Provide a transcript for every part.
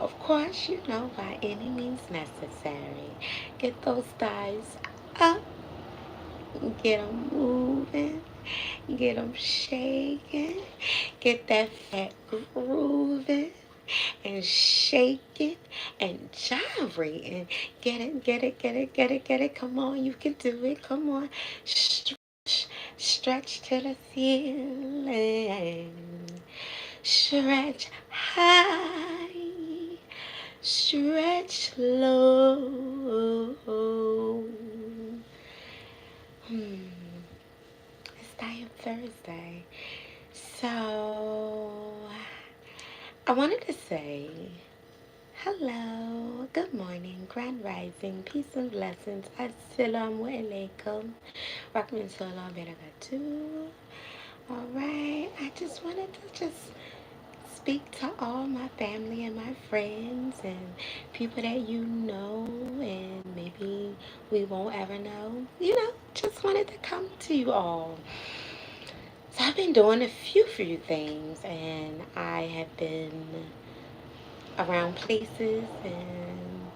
of course, by any means necessary, get those thighs up, get them moving, get them shaking, get that fat grooving and shaking and gyrating. Get it, get it, get it, get it, get it. Come on, you can do it. Come on. Stretch to the ceiling. Stretch high. Stretch low. Hmm. It's Diet Thursday. So, I wanted to say hello, good morning, grand rising, peace and blessings, assalamu alaikum, rahmatullahi wa barakatuh. Alright, I just wanted to just speak to all my family and my friends and people that you know and maybe we won't ever know. Just wanted to come to you all. So I've been doing a few things, and I have been around places and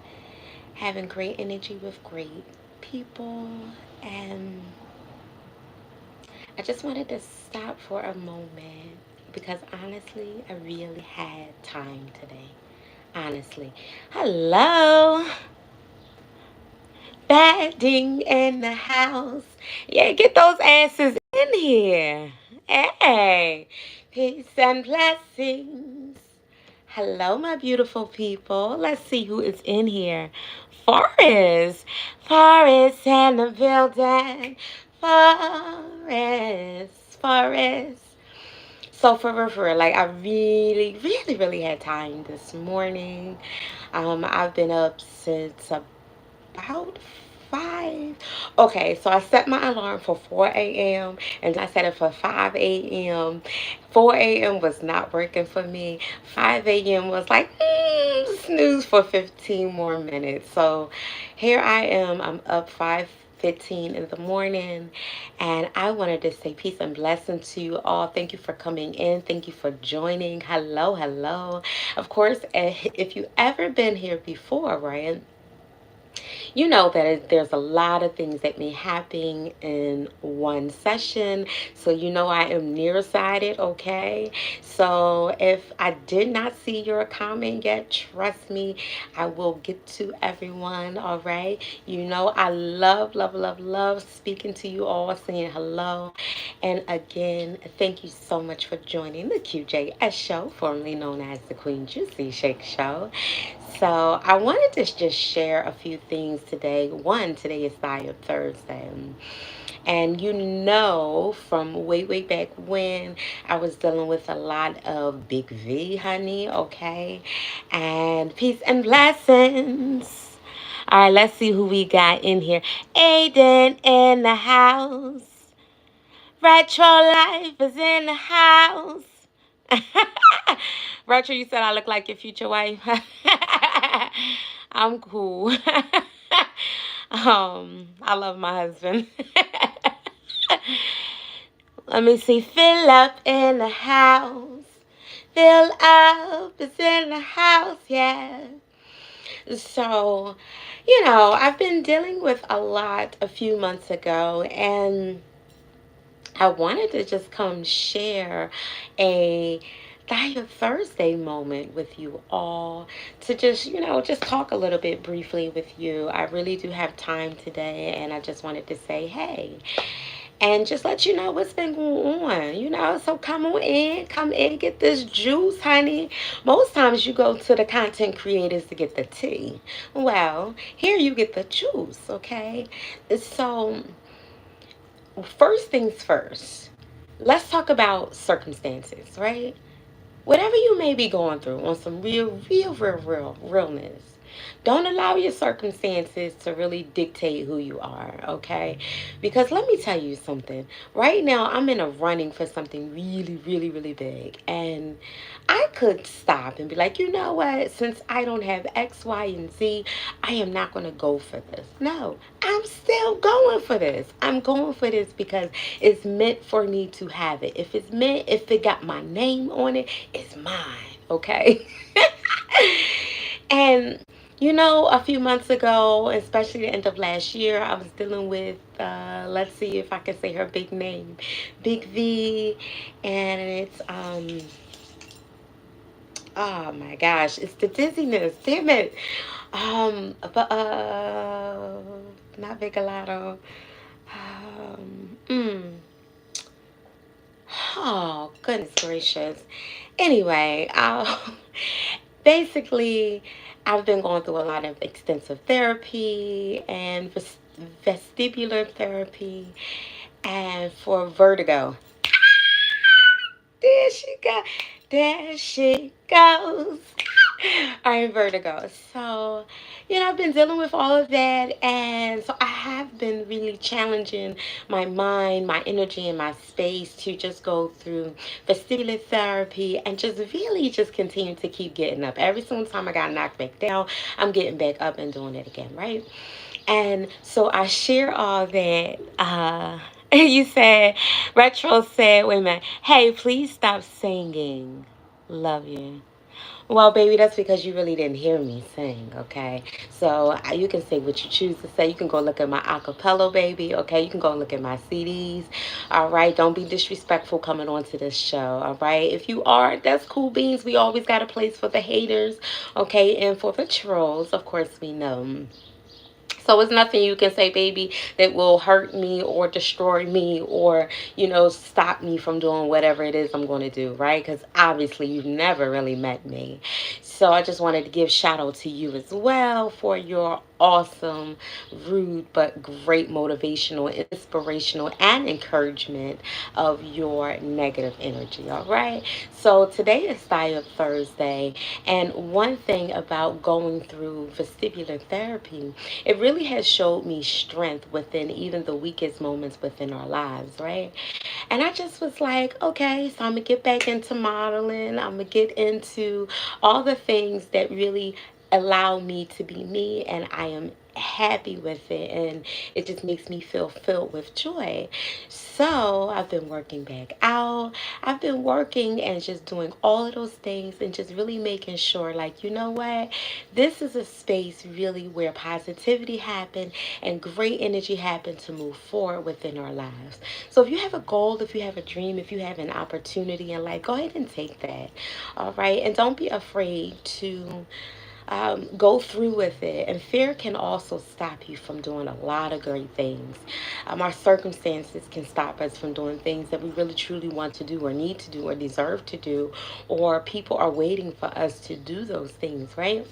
having great energy with great people, and I just wanted to stop for a moment because honestly I really had time today. Honestly. Hello, batting in the house. Yeah, get those asses in here. Hey, peace and blessings. Hello, my beautiful people. Let's see who is in here. Forest. Forest in the building. Forest. Forest. So for real, like I really, really, really had time this morning. I've been up since about 5. Okay, so I set my alarm for 4 a.m. and I set it for 5 a.m. 4 a.m. was not working for me. 5 a.m. was like, snooze for 15 more minutes. So here I am. I'm up 5:15 in the morning, and I wanted to say peace and blessings to you all. Thank you for coming in. Thank you for joining. Hello, hello. Of course, if you ever been here before, right? You know that there's a lot of things that may happen in one session. So I am nearsighted, okay? So if I did not see your comment yet, trust me, I will get to everyone, all right? I love, love, love, love speaking to you all, saying hello. And again, thank you so much for joining the QJS show, formerly known as the Queen Juicy Shake Show. So I wanted to just share a few things today. One, today is Diet Thursday. And from way back when, I was dealing with a lot of big V, honey, okay? And peace and blessings. All right, let's see who we got in here. Aiden in the house. Retro Life is in the house. Retro, you said I look like your future wife. I'm cool. I love my husband. Let me see. Fill up in the house. Fill up is in the house, yeah. So, I've been dealing with a lot a few months ago, and I wanted to just come share a Diet Thursday moment with you all to just talk a little bit briefly with you. I really do have time today, and I just wanted to say, hey, and just let you know what's been going on, So come in, get this juice, honey. Most times you go to the content creators to get the tea. Well, here you get the juice, okay? So, first things first, let's talk about circumstances, right? Whatever you may be going through on some real realness, don't allow your circumstances to really dictate who you are, okay? Because let me tell you something. Right now, I'm in a running for something really big. And I could stop and be like, you know what? Since I don't have X, Y, and Z, I am not going to go for this. No, I'm still going for this. I'm going for this because it's meant for me to have it. If it got my name on it, it's mine, okay? And a few months ago, especially the end of last year, I was dealing with, let's see if I can say her big name, Big V, and it's oh my gosh, it's the dizziness. Damn it. But not Vigalato. Oh goodness gracious. Anyway, basically, I've been going through a lot of extensive therapy and vestibular therapy, and for vertigo. There she go. There she goes. I'm vertigo. So, I've been dealing with all of that. And so I have been really challenging my mind, my energy, and my space to just go through vestibular therapy and just really just continue to keep getting up. Every single time I got knocked back down, I'm getting back up and doing it again, right? And so I share all that. You said, Retro said, wait a minute, hey, please stop singing. Love you. Well, baby, that's because you really didn't hear me sing, okay? So you can say what you choose to say. You can go look at my acapella, baby, okay? You can go look at my CDs, all right? Don't be disrespectful coming onto this show, all right? If you are, that's cool beans. We always got a place for the haters, okay? And for the trolls, of course, we know. So it's nothing you can say, baby, that will hurt me or destroy me or, stop me from doing whatever it is I'm going to do, right? Because obviously you've never really met me. So I just wanted to give shout out to you as well for your awesome, rude, but great motivational, inspirational, and encouragement of your negative energy, all right? So today is Fire Thursday, and one thing about going through vestibular therapy, it really has showed me strength within even the weakest moments within our lives, right? And I just was like, okay, so I'm going to get back into modeling. I'm going to get into all the things that really allow me to be me, and I am happy with it, and it just makes me feel filled with joy. So I've been working back out. I've been working and just doing all of those things and just really making sure, like, you know what, this is a space really where positivity happen and great energy happen to move forward within our lives. So if you have a goal, if you have a dream, if you have an opportunity in life, go ahead and take that. All right. And don't be afraid to go through with it. And fear can also stop you from doing a lot of great things. Our circumstances can stop us from doing things that we really truly want to do or need to do or deserve to do, or people are waiting for us to do those things, right?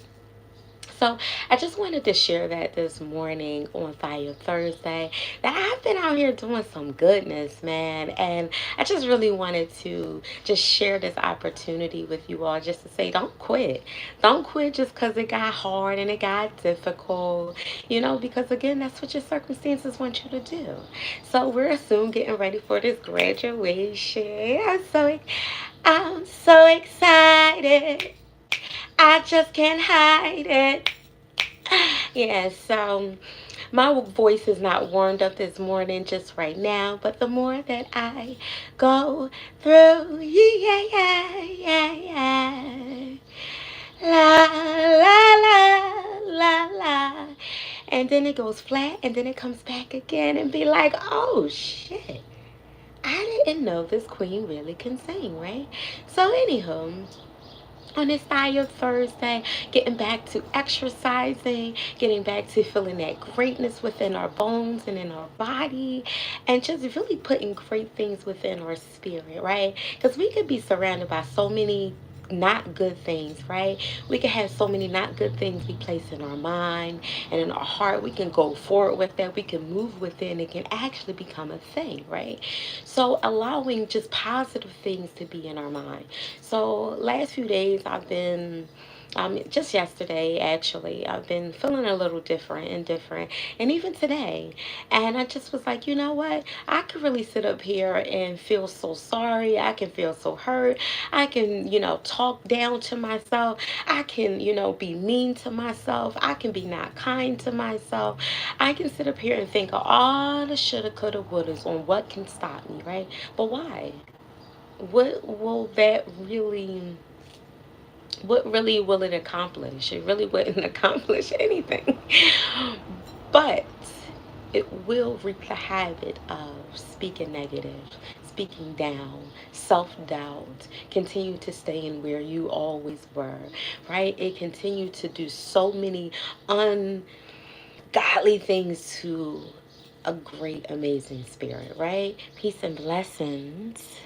So I just wanted to share that this morning on Fire Thursday, that I've been out here doing some goodness, man. And I just really wanted to just share this opportunity with you all, just to say, don't quit. Don't quit just because it got hard and it got difficult, because again, that's what your circumstances want you to do. So we're soon getting ready for this graduation. I'm so excited. I just can't hide it. Yeah, so my voice is not warmed up this morning just right now, but the more that I go through, yeah, yeah, yeah, yeah. La, la, la, la, la. And then it goes flat and then it comes back again and be like, oh shit. I didn't know this queen really can sing, right? So, anywho, on this Fire Thursday, getting back to exercising, getting back to feeling that greatness within our bones and in our body, and just really putting great things within our spirit, right? Because we could be surrounded by so many not good things, right? We can have so many not good things we place in our mind and in our heart. We can go forward with that. We can move with it, and it can actually become a thing, right? So allowing just positive things to be in our mind. So last few days I've been just yesterday actually, I've been feeling a little different, and even today. And I just was like, you know what? I could really sit up here and feel so sorry. I can feel so hurt. I can, talk down to myself. I can, be mean to myself. I can be not kind to myself. I can sit up here and think of all the shoulda, coulda, wouldas on what can stop me, right? But why? What will that really what really will it accomplish? It really wouldn't accomplish anything. But it will wreak the habit of speaking negative, speaking down, self doubt, continue to stay in where you always were, right? It continue to do so many ungodly things to a great, amazing spirit, right? Peace and blessings.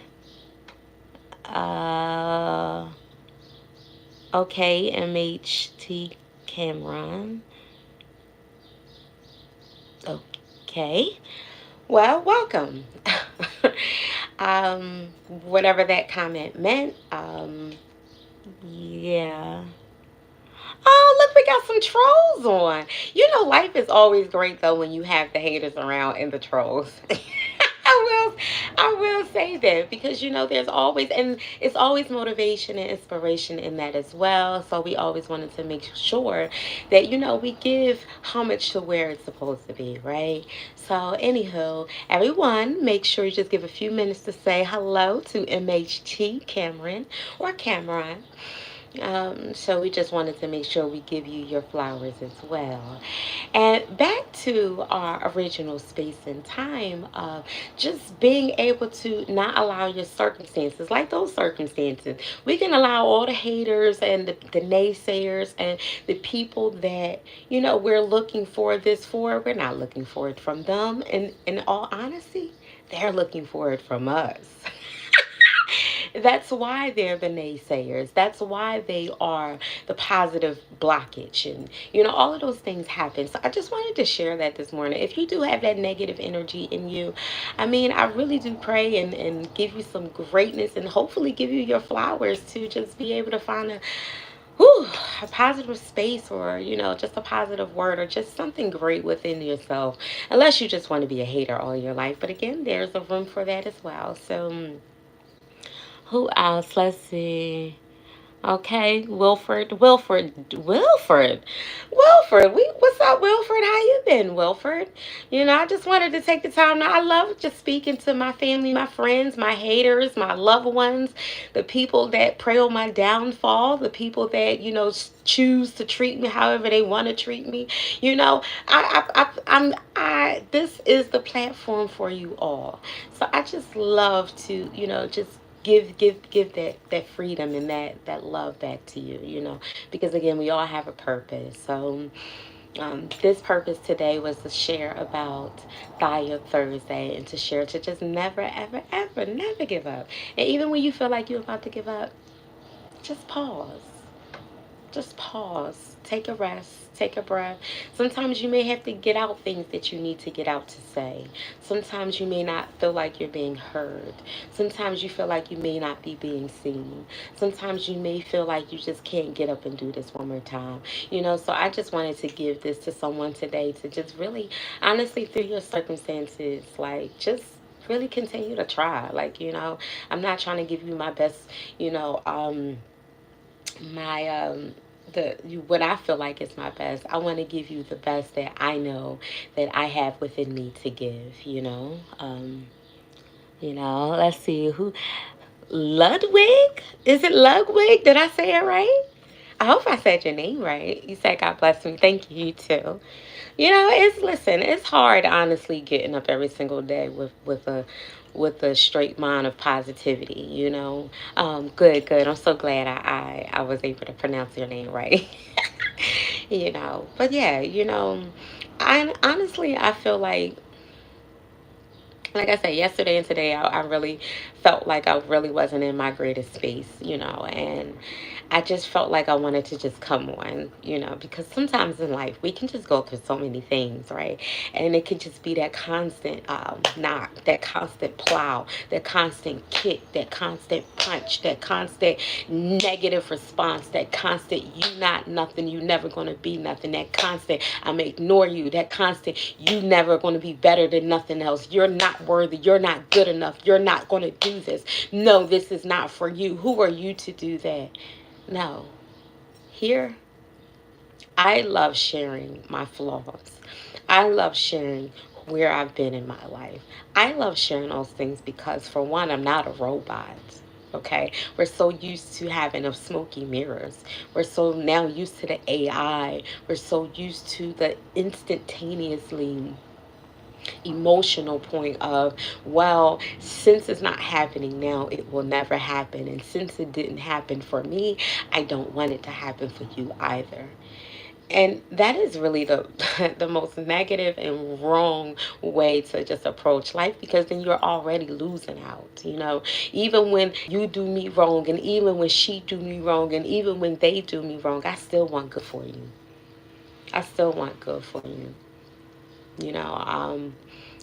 Uh, okay, MHT Cameron. Okay. Well, welcome. Whatever that comment meant. Yeah. Oh, look, we got some trolls on. You know, life is always great though when you have the haters around and the trolls. I will say that because there's always, and it's always motivation and inspiration in that as well. So we always wanted to make sure that we give homage to where it's supposed to be, right? So anywho, everyone, make sure you just give a few minutes to say hello to MHT Cameron or Cameron. So we just wanted to make sure we give you your flowers as well. And back to our original space and time of just being able to not allow your circumstances, like those circumstances. We can allow all the haters and the naysayers and the people that, we're looking for this for. We're not looking for it from them. And in all honesty, they're looking for it from us. That's why they're the naysayers. That's why they are the positive blockage. And, all of those things happen. So I just wanted to share that this morning. If you do have that negative energy in you, I mean, I really do pray and give you some greatness and hopefully give you your flowers to just be able to find whew, a positive space or, just a positive word or just something great within yourself. Unless you just want to be a hater all your life. But again, there's a room for that as well. So, who else? Let's see. Okay, Wilford. What's up, Wilford? How you been, Wilford? I just wanted to take the time. Now, I love just speaking to my family, my friends, my haters, my loved ones, the people that pray on my downfall, the people that choose to treat me however they want to treat me. This is the platform for you all. So I just love to, just give that freedom and that love back to you, because again, we all have a purpose. So this purpose today was to share about Fire Thursday and to share to just never ever ever never give up. And even when you feel like you're about to give up, just pause. Just pause, take a rest, take a breath. Sometimes you may have to get out things that you need to get out to say. Sometimes you may not feel like you're being heard. Sometimes you feel like you may not be being seen. Sometimes you may feel like you just can't get up and do this one more time. So I just wanted to give this to someone today to just really, honestly, through your circumstances, like just really continue to try. Like, I'm not trying to give you my best, my what I feel like is my best. I want to give you the best that I know that I have within me to give. Let's see who Ludwig? Is it Ludwig? Did I say it right? I hope I said your name right. You said God bless me. Thank you, you too. It's hard honestly getting up every single day with a straight mind of positivity. Good. I'm so glad I was able to pronounce your name right. But yeah, I honestly I feel like I said, yesterday and today, I really felt like I really wasn't in my greatest space, and I just felt like I wanted to just come on, because sometimes in life we can just go through so many things, right? And it could just be that constant knock, that constant plow, that constant kick, that constant punch, that constant negative response, that constant you not nothing, you never gonna be nothing, that constant I'm gonna ignore you, that constant you never gonna be better than nothing else, you're not worthy, you're not good enough, you're not gonna do this, no, this is not for you, who are you to do that? No. Here, I love sharing my flaws. I love sharing where I've been in my life. I love sharing those things because, for one, I'm not a robot. Okay, we're so used to having of smoky mirrors. We're so now used to the AI. We're so used to the instantaneously emotional point of, well, since it's not happening now, it will never happen. And since it didn't happen for me, I don't want it to happen for you either. And that is really the the most negative and wrong way to just approach life, because then you're already losing out. Even when you do me wrong, and even when she do me wrong, and even when they do me wrong, I still want good for you. I still want good for you. you know um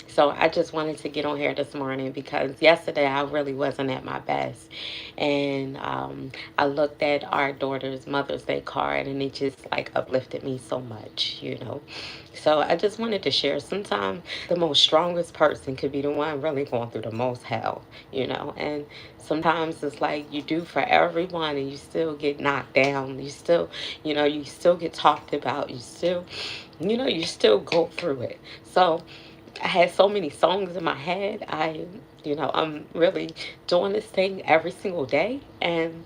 so I just wanted to get on here this morning because yesterday I really wasn't at my best. And I looked at our daughter's Mother's Day card, and it just like uplifted me so much. So I just wanted to share. Sometimes the most strongest person could be the one really going through the most hell. And sometimes it's like you do for everyone and you still get knocked down. You still get talked about. You still go through it. So I had so many songs in my head. I'm really doing this thing every single day. And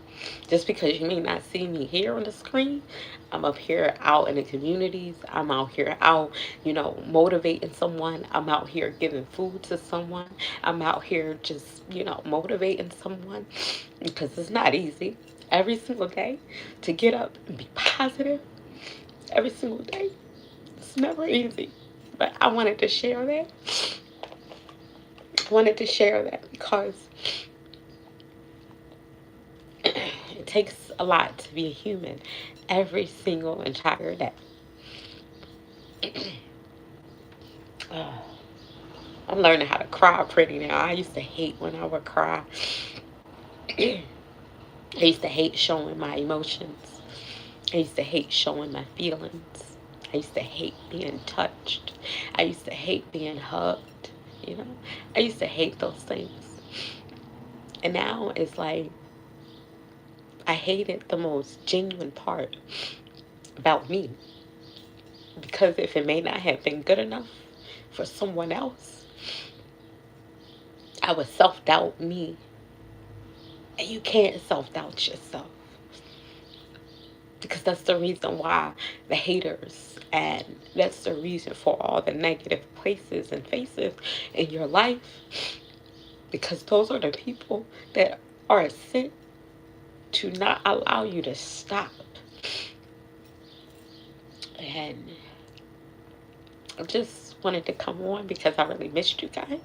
just because you may not see me here on the screen, I'm up here out in the communities. I'm out here motivating someone. I'm out here giving food to someone. I'm out here just motivating someone, because it's not easy every single day to get up and be positive every single day. It's never easy. But I wanted to share that. I wanted to share that because it takes a lot to be a human every single entire day. uh, I'm learning how to cry pretty now. I used to hate when I would cry. I used to hate showing my emotions. I used to hate showing my feelings. I used to hate being touched. I used to hate being hugged. You know, I used to hate those things. And now it's like I hated the most genuine part about me. Because if it may not have been good enough for someone else, I would self doubt me. And you can't self doubt yourself. Because that's the reason why the haters, and that's the reason for all the negative places and faces in your life. Because those are the people that are sent to not allow you to stop. And I just wanted to come on because I really missed you guys.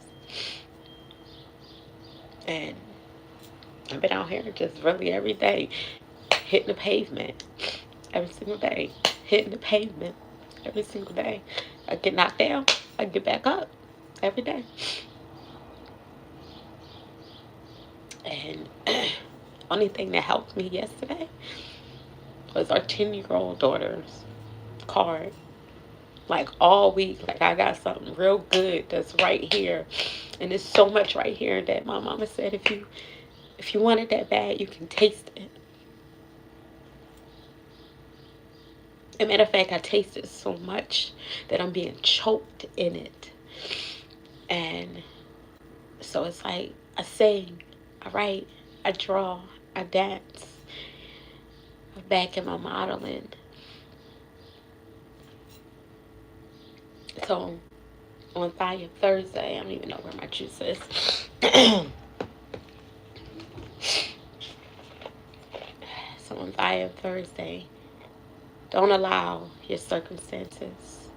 And I've been out here just really every day hitting the pavement. Every single day. Hitting the pavement. Every single day. I get knocked down. I get back up. Every day. And only thing that helped me yesterday was our 10-year-old daughter's card. Like all week, like I got something real good that's right here. And there's so much right here that my mama said, if you want it that bad, you can taste it. As a matter of fact, I tasted so much that I'm being choked in it. And so it's like I sing, I write, I draw, I dance. I'm back in my modeling. So on Fire Thursday, I don't even know where my juice is. So on Fire Thursday, don't allow your circumstances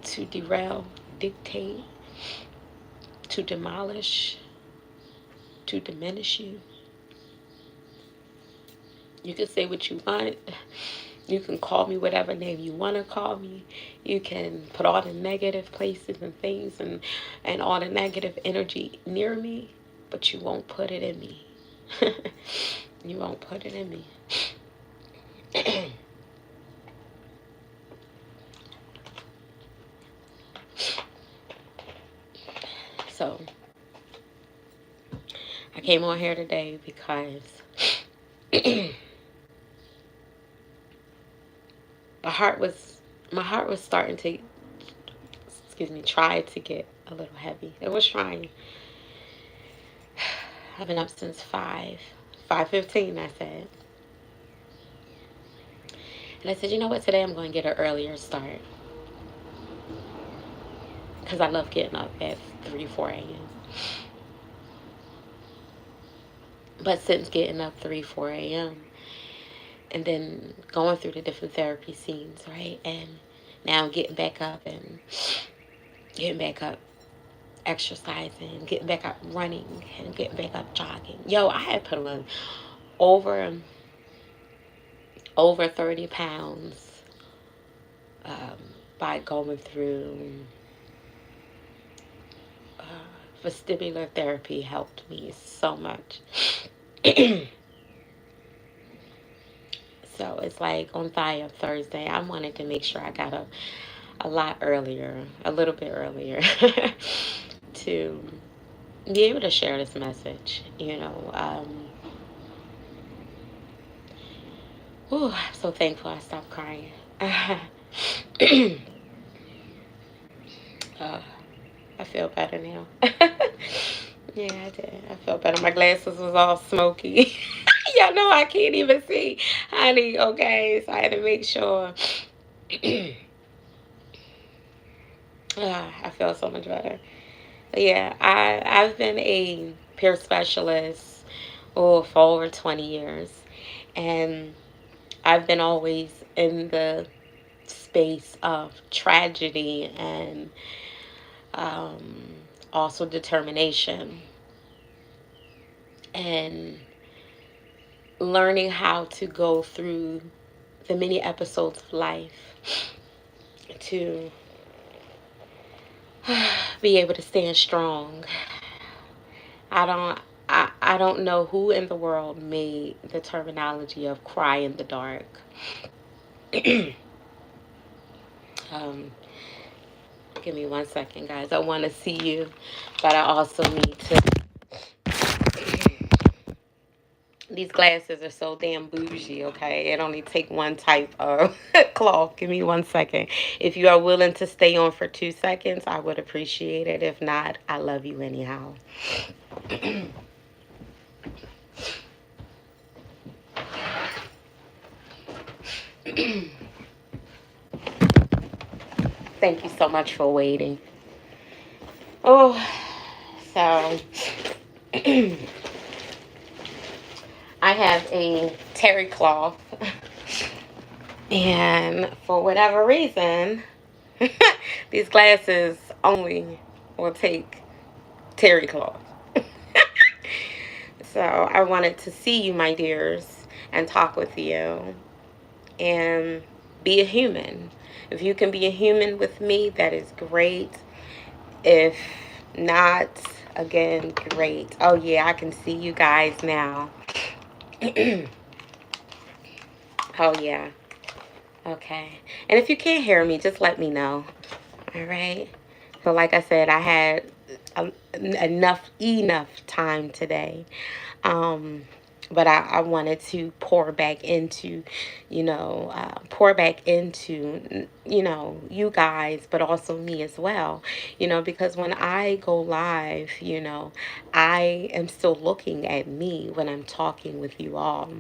to derail, dictate, to demolish, to diminish you. You can say what you want. You can call me whatever name you want to call me. You can put all the negative places and things and all the negative energy near me, but you won't put it in me. You won't put it in me. So I came on here today because my heart was starting to, try to get a little heavy. It was trying. I've been up since 5:15, I said. And I said, you know what, today I'm going to get an earlier start. Because I love getting up at 3, 4 a.m. But since getting up 3, 4 a.m., and then going through the different therapy scenes, right? And now getting back up and getting back up exercising, getting back up running, and getting back up jogging. Yo, I had put on over over 30 pounds um, by going through uh, vestibular therapy. Helped me so much. So it's like on Fire Thursday, I wanted to make sure I got up a lot earlier, a little bit earlier, to be able to share this message. I'm so thankful I stopped crying. uh, I feel better now. Yeah, I did. I felt better. My glasses was all smoky. Y'all know I can't even see, honey. Okay, so I had to make sure. I feel so much better. But yeah, I've been a peer specialist for over 20 years, and I've been always in the space of tragedy and um, also determination and learning how to go through the many episodes of life to be able to stand strong. I don't I don't know who in the world made the terminology of cry in the dark. um, Give me 1 second, guys. I want to see you, but I also need to. These glasses are so damn bougie, okay? It only take one type of cloth. Give me 1 second. If you are willing to stay on for 2 seconds, I would appreciate it. If not, I love you anyhow. Thank you so much for waiting. Oh, so I have a terry cloth, and for whatever reason, these glasses only will take terry cloth. So I wanted to see you, my dears, and talk with you and be a human. If you can be a human with me, that is great. If not, again, great. Oh, yeah, I can see you guys now. Oh, yeah. Okay. And if you can't hear me, just let me know. All right. So like I said, I had enough time today. Um, but I wanted to pour back into, you guys, but also me as well, because when I go live, I am still looking at me when I'm talking with you all.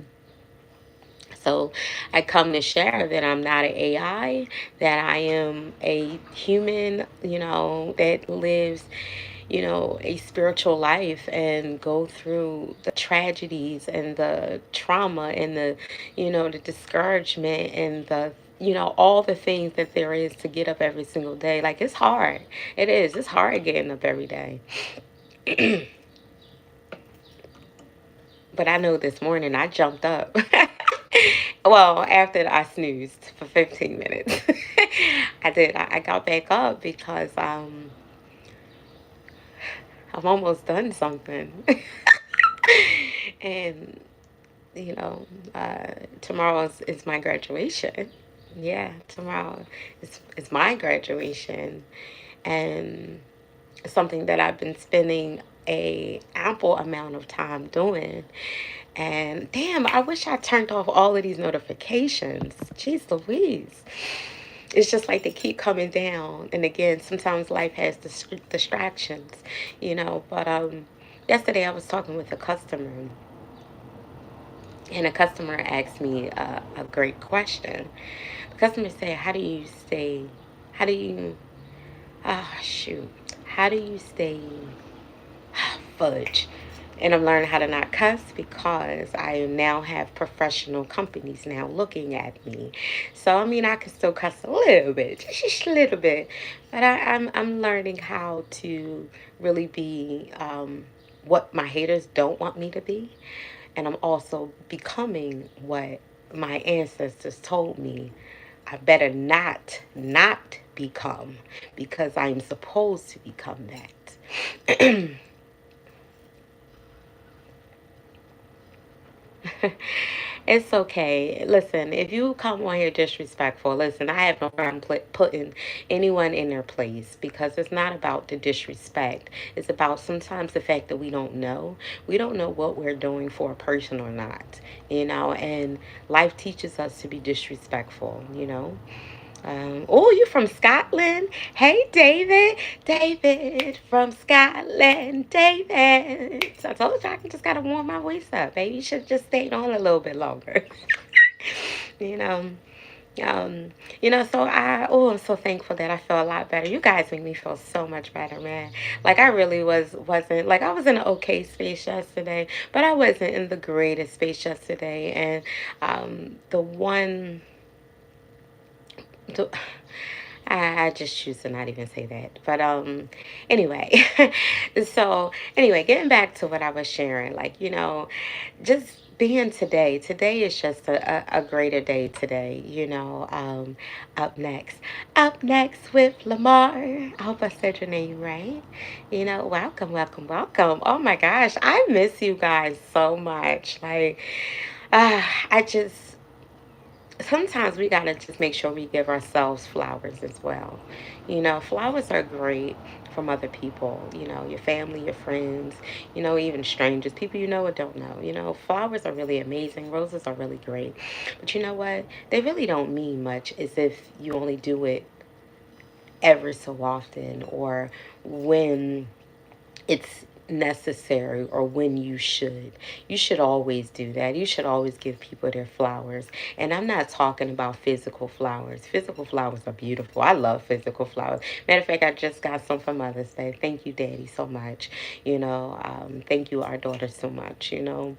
So I come to share that I'm not an AI, that I am a human, that lives, a spiritual life and go through the tragedies and the trauma and the discouragement and all the things that there is to get up every single day. Like, it's hard. It is. It's hard getting up every day. But I know this morning I jumped up. Well, after I snoozed for 15 minutes, I did. I got back up because I'm almost done something. And, you know, tomorrow is my graduation. Yeah, tomorrow is my graduation. And something that I've been spending a ample amount of time doing. And damn, I wish I turned off all of these notifications. Jeez Louise. It's just like they keep coming down. And again, sometimes life has distractions, But yesterday I was talking with a customer, And a customer asked me a great question. The customer said, how do you, shoot, how do you stay fudge. And I'm learning how to not cuss because I now have professional companies now looking at me. So I mean, I can still cuss a little bit, just a little bit, but I'm learning how to really be what my haters don't want me to be, and I'm also becoming what my ancestors told me I better not become because I'm supposed to become that. It's okay. Listen, if you come on here disrespectful, listen, I have no problem putting anyone in their place because it's not about the disrespect. It's about sometimes the fact that we don't know. We don't know what we're doing for a person or not, and life teaches us to be disrespectful, oh, you from Scotland? Hey, David. David from Scotland. David. So I told you I just got to warm my voice up. Maybe you should have just stayed on a little bit longer. you know. Um, I'm so thankful that I feel a lot better. You guys make me feel so much better, man. Like I really wasn't like I was in an okay space yesterday, but I wasn't in the greatest space yesterday. And the one the, I just choose to not even say that. But anyway, so getting back to what I was sharing, like just being today. Today is just a greater day today. Up next with Lamar. I hope I said your name right. Welcome, welcome, welcome. Oh my gosh, I miss you guys so much. Like, I just sometimes we gotta just make sure we give ourselves flowers as well. Flowers are great from other people, your family, your friends, even strangers, people you know or don't know. Flowers are really amazing. Roses are really great. But you know what? They really don't mean much as if you only do it ever so often or when it's necessary or when you should. You should always do that. You should always give people their flowers. And I'm not talking about physical flowers. Physical flowers are beautiful. I love physical flowers. Matter of fact, I just got some for Mother's Day. Thank you, Daddy, so much. Thank you, our daughter, so much. And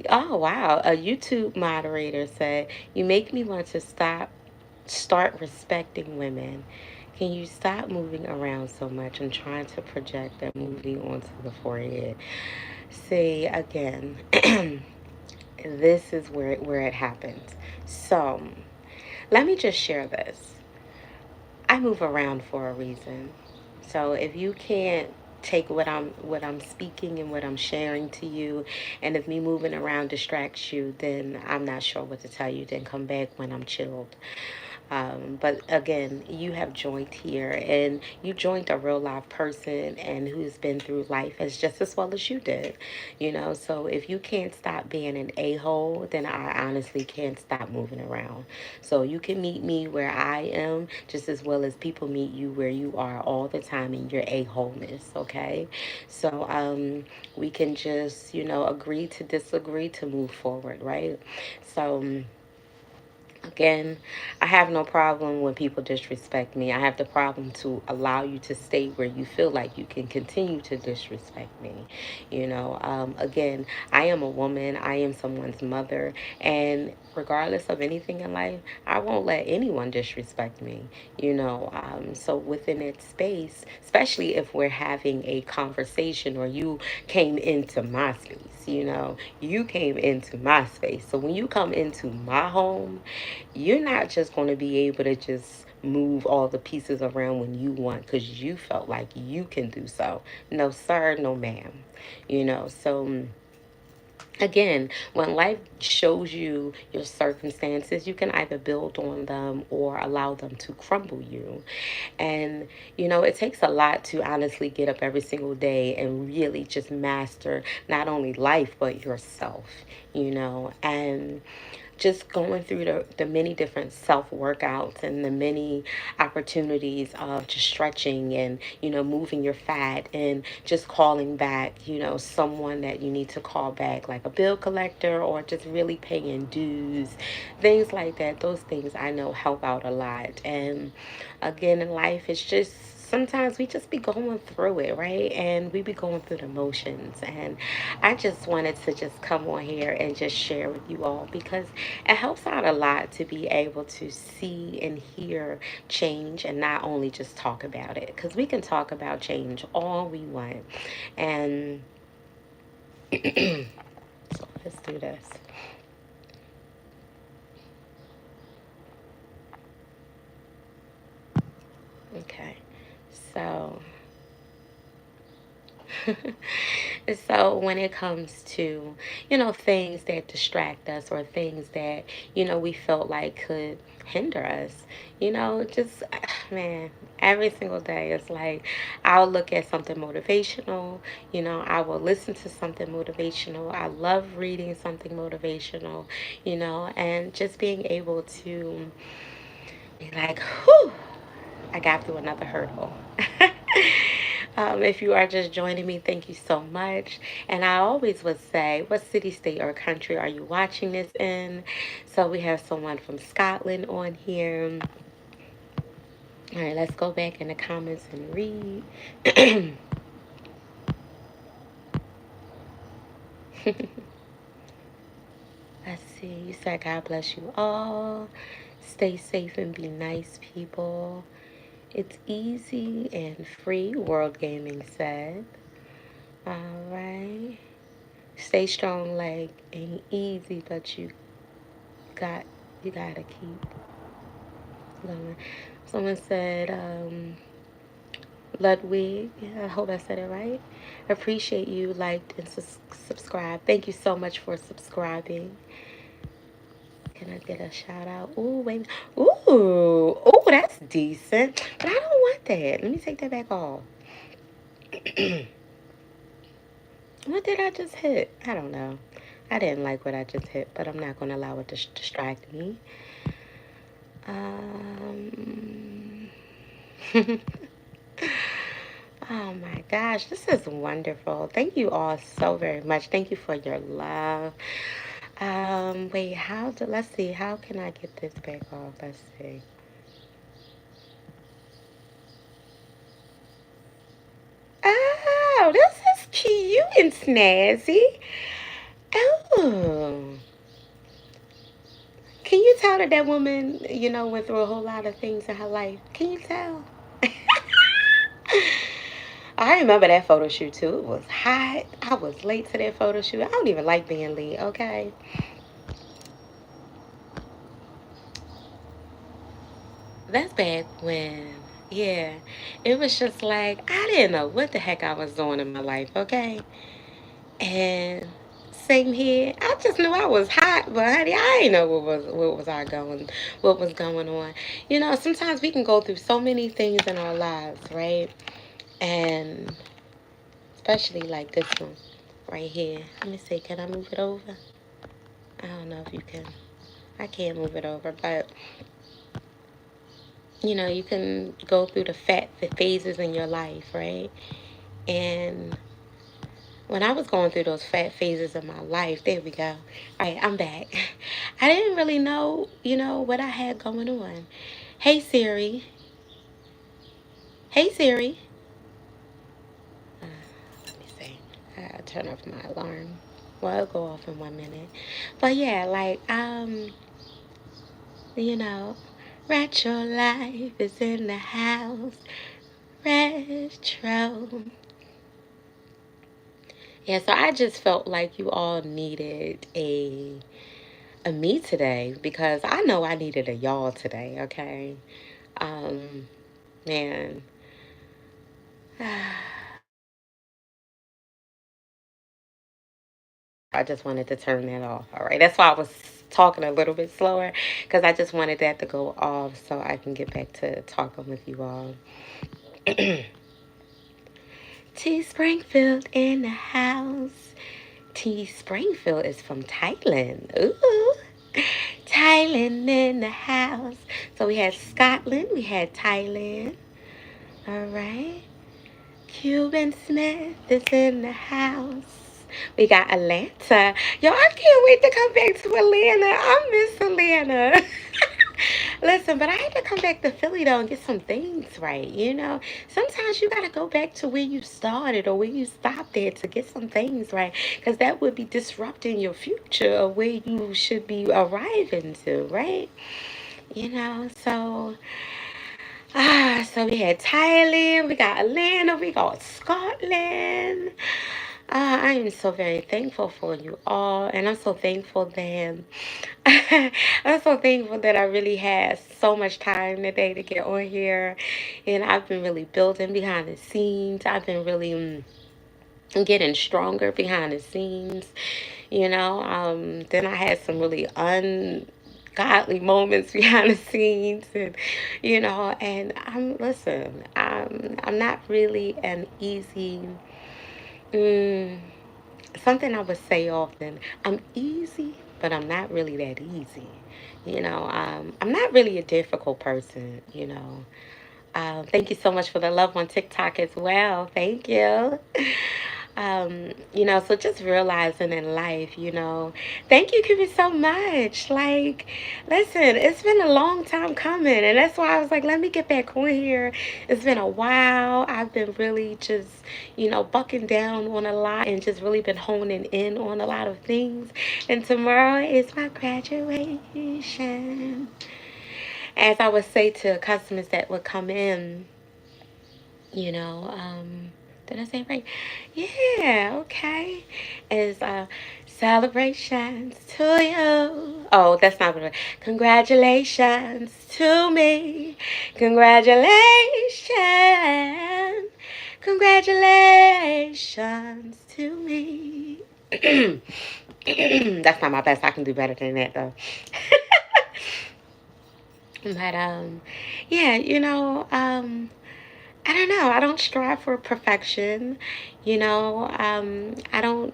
oh wow, a YouTube moderator said, "You make me want to start respecting women. Can you stop moving around so much and trying to project that moving onto the forehead?" See, again, this is where it happens. So, let me just share this. I move around for a reason. So if you can't take what I'm speaking and what I'm sharing to you, and if me moving around distracts you, then I'm not sure what to tell you. Then come back when I'm chilled. But again, you have joined here and you joined a real live person and who's been through life as just as well as you did, So if you can't stop being an a-hole, then I honestly can't stop moving around. So you can meet me where I am just as well as people meet you where you are all the time in your a-holeness, okay? So we can just, agree to disagree to move forward, right? So, again, I have no problem when people disrespect me. I have the problem to allow you to stay where you feel like you can continue to disrespect me. Again, I am a woman. I am someone's mother. And regardless of anything in life, I won't let anyone disrespect me. So within that space, especially if we're having a conversation or you came into my space, you came into my space. So when you come into my home, you're not just going to be able to just move all the pieces around when you want because you felt like you can do so. No, sir, no, ma'am. So again, when life shows you your circumstances, you can either build on them or allow them to crumble you. And, it takes a lot to honestly get up every single day and really just master not only life, but yourself, and just going through the many different self workouts and the many opportunities of just stretching and, moving your fat and just calling back, someone that you need to call back, like a bill collector or just really paying dues, things like that. Those things I know help out a lot. And again, in life, it's just sometimes we just be going through it, right? And we be going through the motions. And I just wanted to just come on here and just share with you all because it helps out a lot to be able to see and hear change and not only just talk about it. Because we can talk about change all we want. And so let's do this. Okay. So so when it comes to, things that distract us or things that, we felt like could hinder us, just, man, every single day it's like I'll look at something motivational, I will listen to something motivational. I love reading something motivational, and just being able to be like, whew, I got through another hurdle. If you are just joining me, thank you so much. And I always would say, what city, state, or country are you watching this in? So we have someone from Scotland on here. All right, let's go back in the comments and read. Let's see. You said, God bless you all. Stay safe and be nice, people. It's easy and free, World Gaming said. All right. Stay strong, like ain't easy, but got you gotta keep going. Someone said, Ludwig, I hope I said it right. Appreciate you, liked and subscribe. Thank you so much for subscribing. Can I get a shout out? Ooh, wait. Ooh, that's decent. But I don't want that. Let me take that back off. What did I just hit? I don't know. I didn't like what I just hit, but I'm not going to allow it to distract me. Um, oh my gosh, this is wonderful. Thank you all so very much. Thank you for your love. Wait, let's see, how can I get this back off? Let's see. Oh, this is cute and snazzy. Oh. Can you tell that woman, went through a whole lot of things in her life? Can you tell? I remember that photo shoot too. It was hot. I was late to that photo shoot. I don't even like being late, okay? That's back when, yeah, it was just like, I didn't know what the heck I was doing in my life, okay? And same here. I just knew I was hot, but honey, I didn't know what was going on. Sometimes we can go through so many things in our lives, right? And especially like this one right here. Let me see, can I move it over? I don't know if you can. I can't move it over, but you can go through the phases in your life, right? And when I was going through those fat phases of my life, there we go. All right, I'm back. I didn't really know, what I had going on. Hey Siri. Hey Siri. Let me see. I gotta turn off my alarm. Well, it'll go off in 1 minute. But yeah, like, you know, retro life is in the house. Retro. Yeah, so I just felt like you all needed a me today because I know I needed a y'all today, okay? Um, man. I just wanted to turn that off. All right. That's why I was talking a little bit slower because I just wanted that to go off so I can get back to talking with you all. T Springfield in the house. T Springfield is from Thailand. Ooh. Thailand in the house. So we had Scotland, we had Thailand. All right. Cuban Smith is in the house. We got Atlanta. Yo, I can't wait to come back to Atlanta. I miss Atlanta. Listen, but I had to come back to Philly though and get some things right. Sometimes you gotta go back to where you started or where you stopped at to get some things right, because that would be disrupting your future of where you should be arriving to, right? So we had Thailand, we got Atlanta, we got Scotland. I am so very thankful for you all, and I'm so thankful that I'm so thankful that I really had so much time today to get on here, and I've been really building behind the scenes. I've been really getting stronger behind the scenes. Then I had some really ungodly moments behind the scenes, and I'm not really an easy. Mm, Something I would say often, I'm easy, but I'm not really that easy. I'm not really a difficult person. Thank you so much for the love on TikTok as well. Thank you. So just realizing in life, thank you, Kibby, so much. Like, listen, it's been a long time coming, and that's why I was like, let me get back on here. It's been a while. I've been really just, bucking down on a lot and just really been honing in on a lot of things. And tomorrow is my graduation. As I would say to customers that would come in, you know, um, did I say it right? Yeah, okay. Is celebrations to you. Oh, that's not what it. Congratulations to me. Congratulations. Congratulations to me. That's not my best. I can do better than that though. But yeah, I don't know. I don't strive for perfection. I don't know.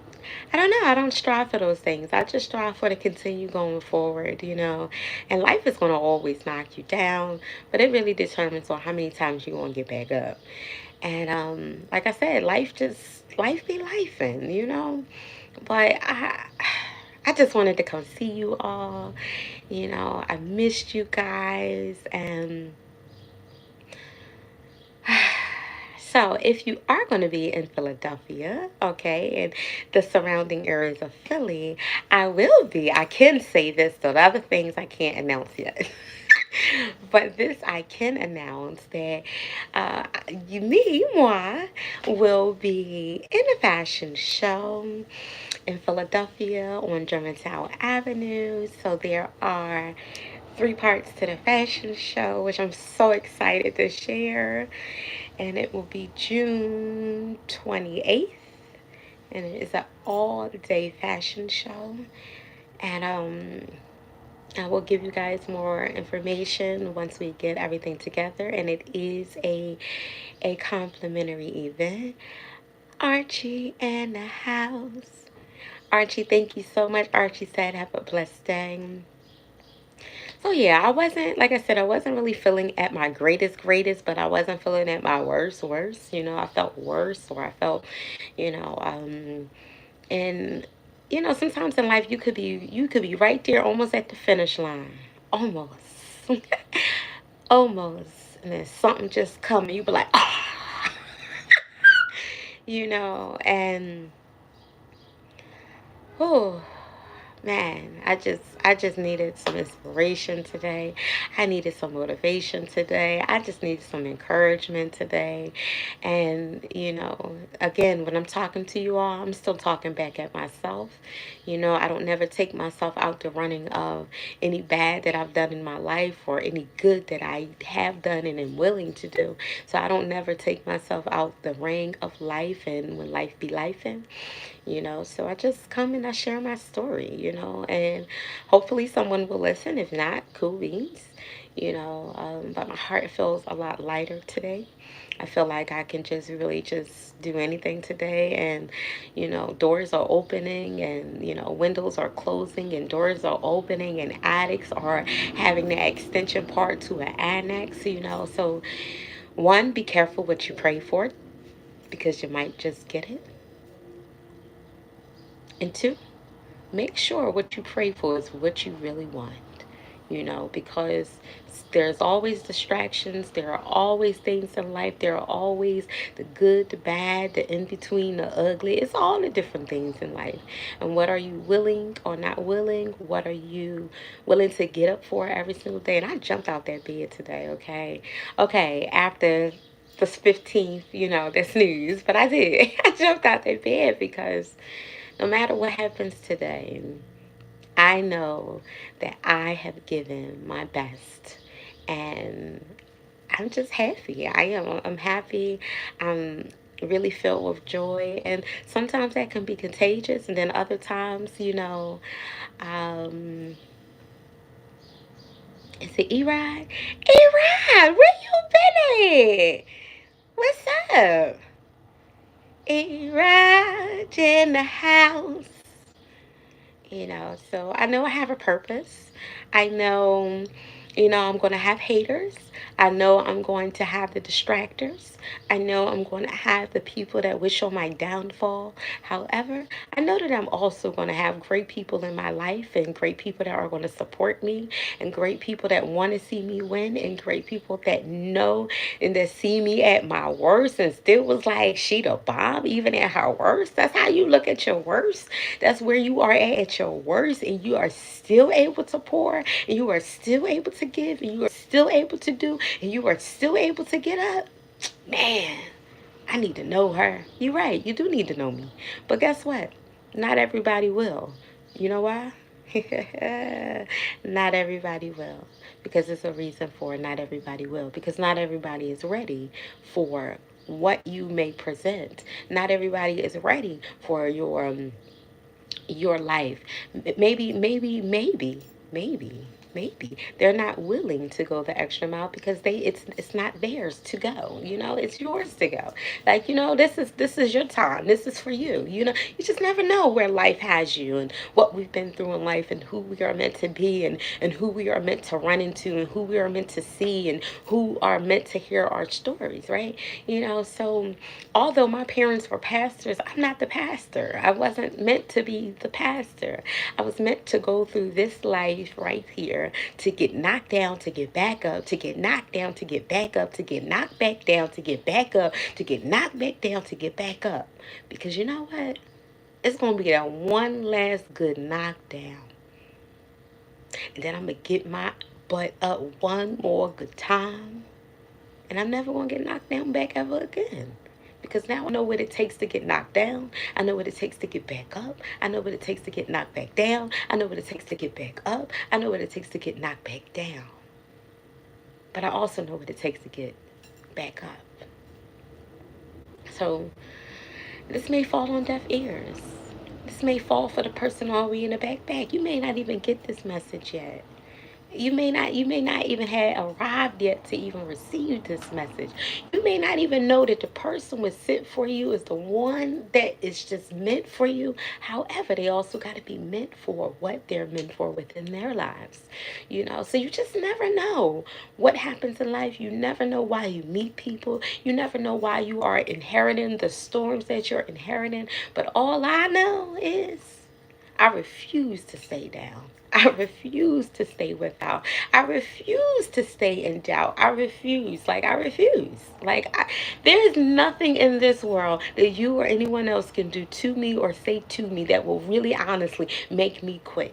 I don't strive for those things. I just strive for to continue going forward. And life is going to always knock you down, but it really determines on how many times you're going to get back up. And like I said, life be lifing. But I just wanted to come see you all. I missed you guys, and so, if you are going to be in Philadelphia, okay, and the surrounding areas of Philly, I will be. I can say this, though. The other things I can't announce yet. But this I can announce that moi, will be in a fashion show in Philadelphia on Germantown Avenue. So, there are three parts to the fashion show, which I'm so excited to share, and it will be June 28th, and it is an all-day fashion show. And I will give you guys more information once we get everything together, and it is a complimentary event. Archie in the house. Archie, thank you so much. Archie said, have a blessed day. So yeah, I wasn't, like I said, I wasn't really feeling at my greatest, but I wasn't feeling at my worst. I felt worse, or I felt, you know, and sometimes in life you could be right there, almost at the finish line, almost, almost, and then something just come and you be like, ah, and oh. Man, I just needed some inspiration today. I needed some motivation today. I just needed some encouragement today. And, again, when I'm talking to you all, I'm still talking back at myself. I don't never take myself out the running of any bad that I've done in my life or any good that I have done and am willing to do. So I don't never take myself out the ring of life and when life be lifing. So I just come and I share my story, and hopefully someone will listen. If not, cool beans. But my heart feels a lot lighter today. I feel like I can just really just do anything today, and doors are opening, and windows are closing, and doors are opening, and attics are having the extension part to an annex. So one, be careful what you pray for, because you might just get it. And two, make sure what you pray for is what you really want, because there's always distractions. There are always things in life. There are always the good, the bad, the in between, the ugly. It's all the different things in life. And what are you willing or not willing? What are you willing to get up for every single day? And I jumped out that bed today, okay? Okay, after the 15th, the snooze, but I did. I jumped out that bed because no matter what happens today, I know that I have given my best, and I'm just happy. I am. I'm happy. I'm really filled with joy, and sometimes that can be contagious, and then other times, um, is it E-Ride? E-Ride, where you been at? What's up? E-Ride in the house. So I know I have a purpose. I know, I'm going to have haters. I know I'm going to have the distractors. I know I'm going to have the people that wish on my downfall. However, I know that I'm also going to have great people in my life, and great people that are going to support me, and great people that want to see me win, and great people that know and that see me at my worst and still was like, she the bomb even at her worst. That's how you look at your worst. That's where you are at your worst, and you are still able to pour, and you are still able to give, and you are still able to do, and you are still able to get up. Man, I need to know her. You're right, you do need to know me. But guess what? Not everybody will. You know why? Not everybody will. Because there's a reason for it. Not everybody will. Because not everybody is ready for what you may present. Not everybody is ready for your life. Maybe they're not willing to go the extra mile because it's not theirs to go. It's yours to go. Like, this is your time. This is for you. You just never know where life has you, and what we've been through in life, and who we are meant to be, and who we are meant to run into, and who we are meant to see, and who are meant to hear our stories, right? So although my parents were pastors, I'm not the pastor. I wasn't meant to be the pastor. I was meant to go through this life right here, to get knocked down, to get back up, to get knocked down, to get back up, to get knocked back down, to get back up, to get knocked back down, to get back up. Because you know what? It's going to be that one last good knockdown. And then I'm going to get my butt up one more good time. And I'm never going to get knocked down back ever again. Because now I know what it takes to get knocked down. I know what it takes to get back up. I know what it takes to get knocked back down. I know what it takes to get back up. I know what it takes to get knocked back down. But I also know what it takes to get back up. So this may fall on deaf ears. This may fall for the person already in the backpack. You may not even get this message yet. You may not even have arrived yet to even receive this message. You may not even know that the person was sent for you is the one that is just meant for you. However, they also got to be meant for what they're meant for within their lives. So you just never know what happens in life. You never know why you meet people. You never know why you are inheriting the storms that you're inheriting. But all I know is I refuse to stay down. I refuse to stay without. I refuse to stay in doubt. I refuse. I refuse. There is nothing in this world that you or anyone else can do to me or say to me that will really honestly make me quit.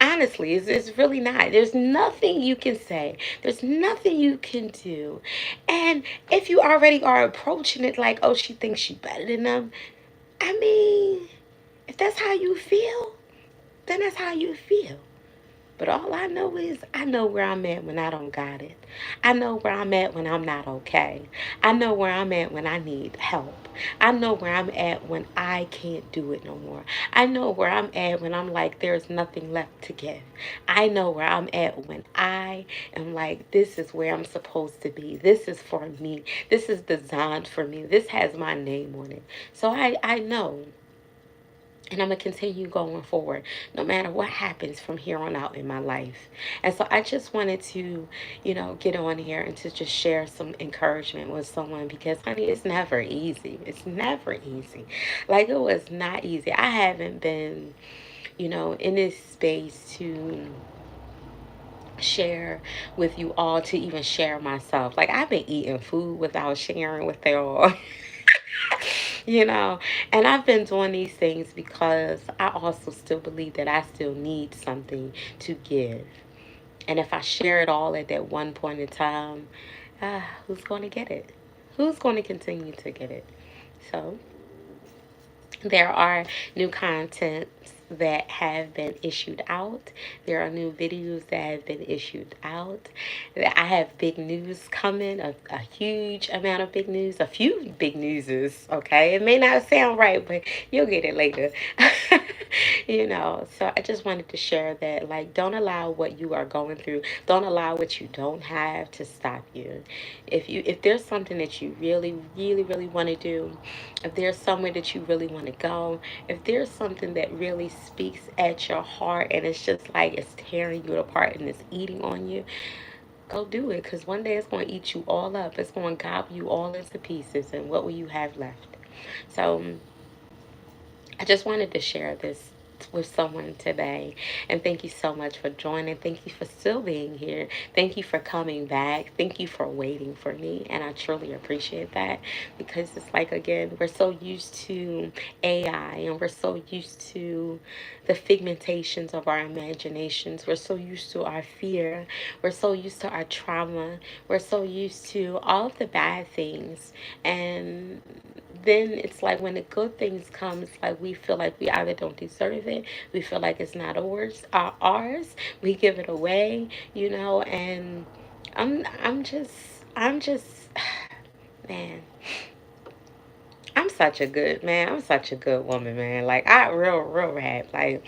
Honestly, it's really not. There's nothing you can say. There's nothing you can do. And if you already are approaching it like, oh, she thinks she's better than them, I mean, if that's how you feel, then that's how you feel. But all I know is I know where I'm at when I don't got it. I know where I'm at when I'm not okay. I know where I'm at when I need help. I know where I'm at when I can't do it no more. I know where I'm at when I'm like, there's nothing left to give. I know where I'm at when I am like, this is where I'm supposed to be. This is for me. This is designed for me. This has my name on it. So I know. And I'm going to continue going forward no matter what happens from here on out in my life. And so I just wanted to, get on here and to just share some encouragement with someone because, honey, it's never easy. It's never easy. Like, it was not easy. I haven't been, in this space to share with you all, to even share myself. Like, I've been eating food without sharing with them all. you know and I've been doing these things because I also still believe that I still need something to give. And if I share it all at that one point in time, who's going to get it? Who's going to continue to get it? So there are new contents that have been issued out. There are new videos that have been issued out. I have big news coming, a huge amount of big news, a few big newses, okay? It may not sound right, but you'll get it later. So I just wanted to share that, like, don't allow what you are going through, don't allow what you don't have to stop you. If there's something that you really, really, really want to do, if there's somewhere that you really want to go, if there's something that really speaks at your heart and it's just like it's tearing you apart and it's eating on you, go do it. Because one day it's going to eat you all up. It's going to gobble you all into pieces. And what will you have left? So I just wanted to share this with someone today. And thank you so much for joining. Thank you for still being here. Thank you for coming back. Thank you for waiting for me. And I truly appreciate that because it's like, again, we're so used to AI and we're so used to the figmentations of our imaginations. We're so used to our fear. We're so used to our trauma. We're so used to all of the bad things. And then it's like when the good things come, it's like we feel like we either don't deserve it, we feel like it's not ours, we give it away, and I'm just man, I'm such a good woman, man. Like, I real rap, like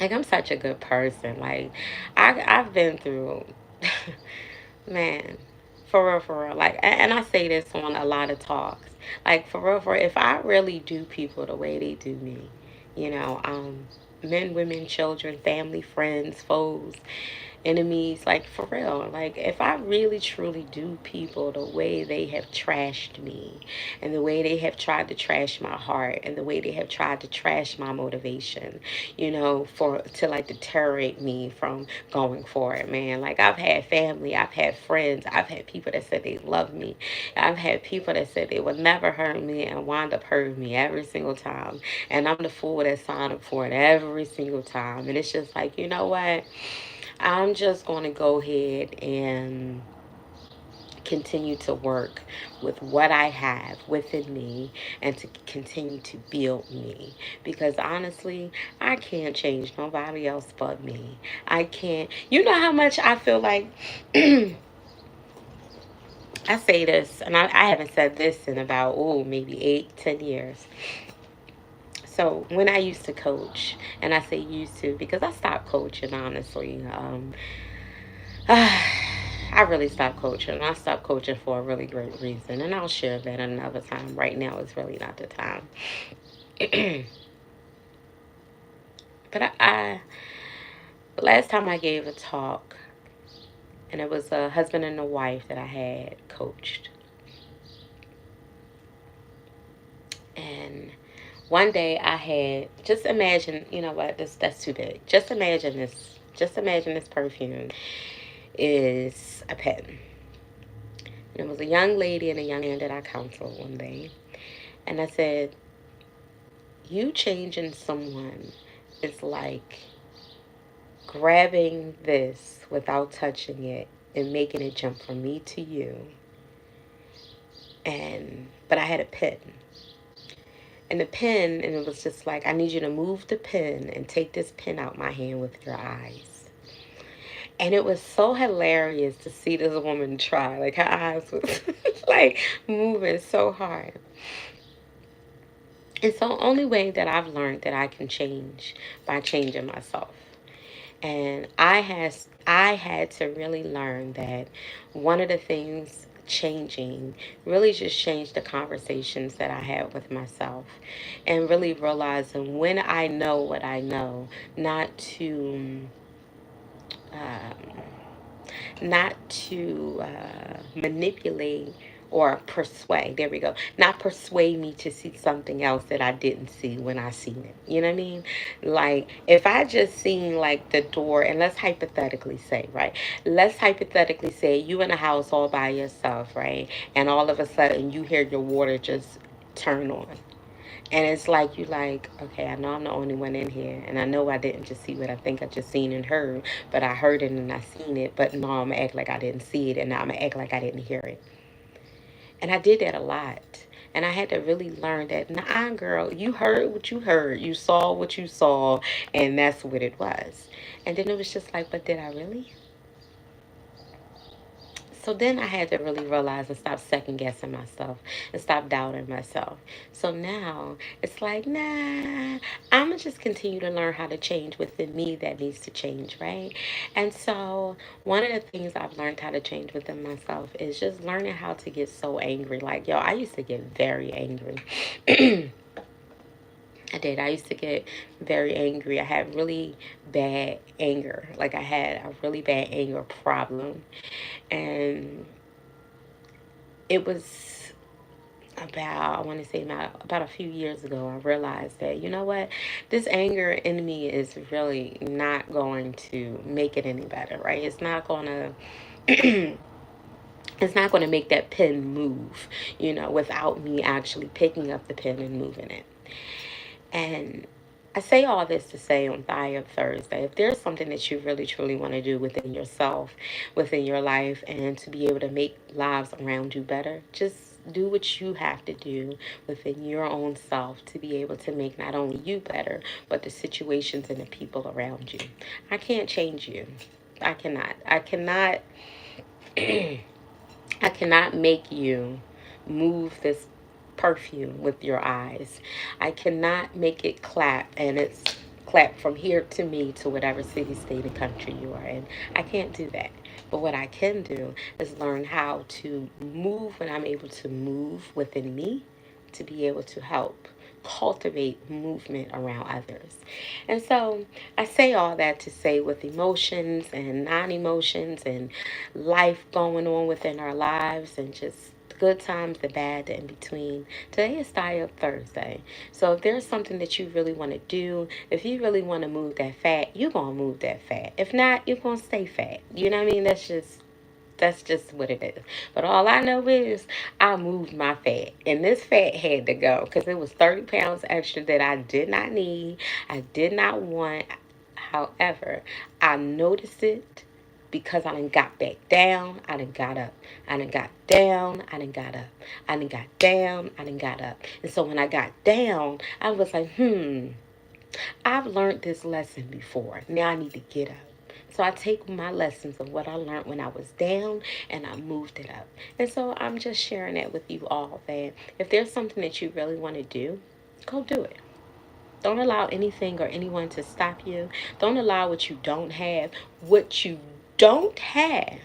I'm such a good person. Like, I've been through man, for real. Like, and I say this on a lot of talks. Like, for real, if I really do people the way they do me, you know, um, men, women, children, family, friends, foes, enemies, like, for real, like, if I really truly do people the way they have trashed me and the way they have tried to trash my heart and the way they have tried to trash my motivation, for to like deteriorate me from going forward, man. Like, I've had family, I've had friends, I've had people that said they love me, I've had people that said they would never hurt me and wind up hurting me every single time, and I'm the fool that signed up for it every single time. And it's just like, you know what, I'm just going to go ahead and continue to work with what I have within me and to continue to build me. Because honestly, I can't change nobody else but me. I can't. You know how much I feel like I say this, and I haven't said this in about, maybe 8, 10 years. So when I used to coach, and I say used to because I stopped coaching, honestly. I really stopped coaching. I stopped coaching for a really great reason, and I'll share that another time. Right now is really not the time. But last time I gave a talk, and it was a husband and a wife that I had coached. And one day I had, just imagine, you know what, that's too big. Just imagine this. Just imagine this perfume is a pen. And it was a young lady and a young man that I counseled one day. And I said, you changing someone is like grabbing this without touching it and making it jump from me to you. But I had a pen. And the pen, and it was just like, I need you to move the pen and take this pen out my hand with your eyes. And it was so hilarious to see this woman try. Like, her eyes was like moving so hard. And so, only way that I've learned that I can change by changing myself. And I had to really learn that one of the things changing really just changed the conversations that I had with myself, and really realizing when I know what I know, not to um, manipulate or persuade. There we go. Not persuade me to see something else that I didn't see when I seen it. You know what I mean? Like, if I just seen like the door, and let's hypothetically say, right? Let's hypothetically say you in a house all by yourself, right? And all of a sudden you hear your water just turn on. And it's like, you like, okay, I know I'm the only one in here. And I know I didn't just see what I think I just seen and heard, but I heard it and I seen it. But no, I'm going to act like I didn't see it, and now I'm going to act like I didn't hear it. And I did that a lot. And I had to really learn that, nah, girl, you heard what you heard. You saw what you saw. And that's what it was. And then it was just like, but did I really? So then I had to really realize and stop second guessing myself and stop doubting myself. So now it's like, nah, I'm going to just continue to learn how to change within me that needs to change, right? And so one of the things I've learned how to change within myself is just learning how to get so angry. Like, yo, I used to get very angry. I did. I used to get very angry. I had really bad anger. Like, I had a really bad anger problem. And it was about, I want to say about a few years ago, I realized that, you know what, this anger in me is really not going to make it any better, right? It's not going to it's not going to make that pen move, without me actually picking up the pen and moving it. And I say all this to say on Thigh Thursday, if there's something that you really truly want to do within yourself, within your life, and to be able to make lives around you better, just do what you have to do within your own self to be able to make not only you better, but the situations and the people around you. I can't change you. I cannot. I cannot make you move this perfume with your eyes. I cannot make it clap and it's clap from here to me to whatever city, state, and country you are in. I can't do that. But what I can do is learn how to move when I'm able to move within me to be able to help cultivate movement around others. And so I say all that to say, with emotions and non-emotions and life going on within our lives, and just the good times, the bad, the in between. Today is Style Thursday. So if there's something that you really want to do, if you really want to move that fat, you're going to move that fat. If not, you're going to stay fat. You know what I mean? That's just what it is. But all I know is I moved my fat. And this fat had to go because it was 30 pounds extra that I did not need. I did not want. However, I noticed it because I done got back down. I done got up. I done got down. I done got up. I done got down. I done got up. And so when I got down, I was like, I've learned this lesson before. Now I need to get up. So I take my lessons of what I learned when I was down and I moved it up. And so I'm just sharing that with you all, that if there's something that you really want to do, go do it. Don't allow anything or anyone to stop you. Don't allow what you don't have. What you don't have,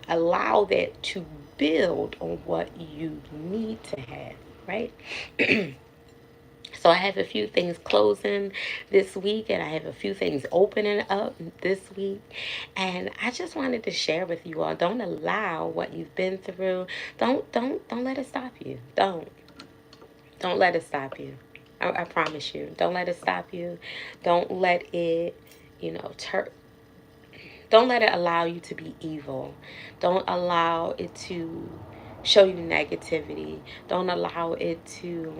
allow that to build on what you need to have, right? So I have a few things closing this week, and I have a few things opening up this week. And I just wanted to share with you all. Don't allow what you've been through. Don't let it stop you. Don't let it stop you. I promise you. Don't let it stop you. Don't let it, don't let it allow you to be evil. Don't allow it to show you negativity. Don't allow it to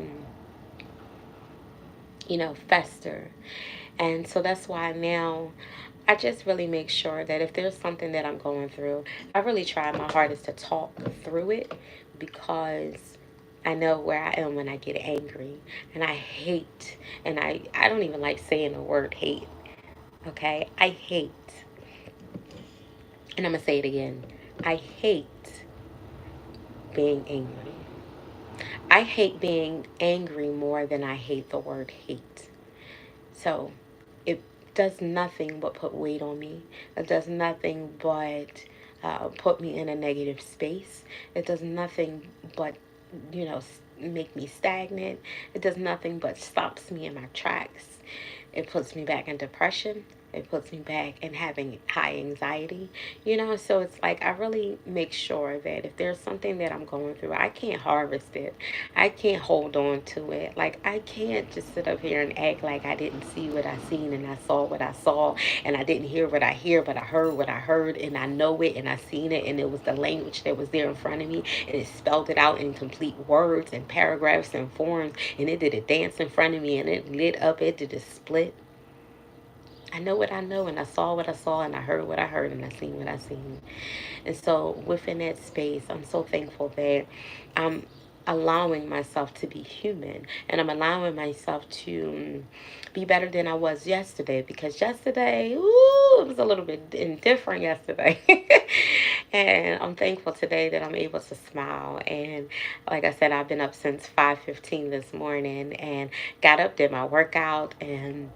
fester. And so that's why now I just really make sure that if there's something that I'm going through, I really try my hardest to talk through it, because I know where I am when I get angry. And I hate, and I don't even like saying the word hate. Okay? I hate And I'm going to say it again. I hate being angry. I hate being angry more than I hate the word hate. So it does nothing but put weight on me. It does nothing but put me in a negative space. It does nothing but, make me stagnant. It does nothing but stops me in my tracks. It puts me back in depression. It puts me back in having high anxiety, So it's like I really make sure that if there's something that I'm going through, I can't harvest it. I can't hold on to it. Like, I can't just sit up here and act like I didn't see what I seen and I saw what I saw and I didn't hear what I hear, but I heard what I heard and I know it and I seen it and it was the language that was there in front of me and it spelled it out in complete words and paragraphs and forms and it did a dance in front of me and it lit up, it did a split. I know what I know, and I saw what I saw, and I heard what I heard, and I seen what I seen. And so, within that space, I'm so thankful that I'm allowing myself to be human, and I'm allowing myself to be better than I was yesterday. Because yesterday, ooh, it was a little bit indifferent yesterday. And I'm thankful today that I'm able to smile. And like I said, I've been up since 5:15 this morning, and got up, did my workout, and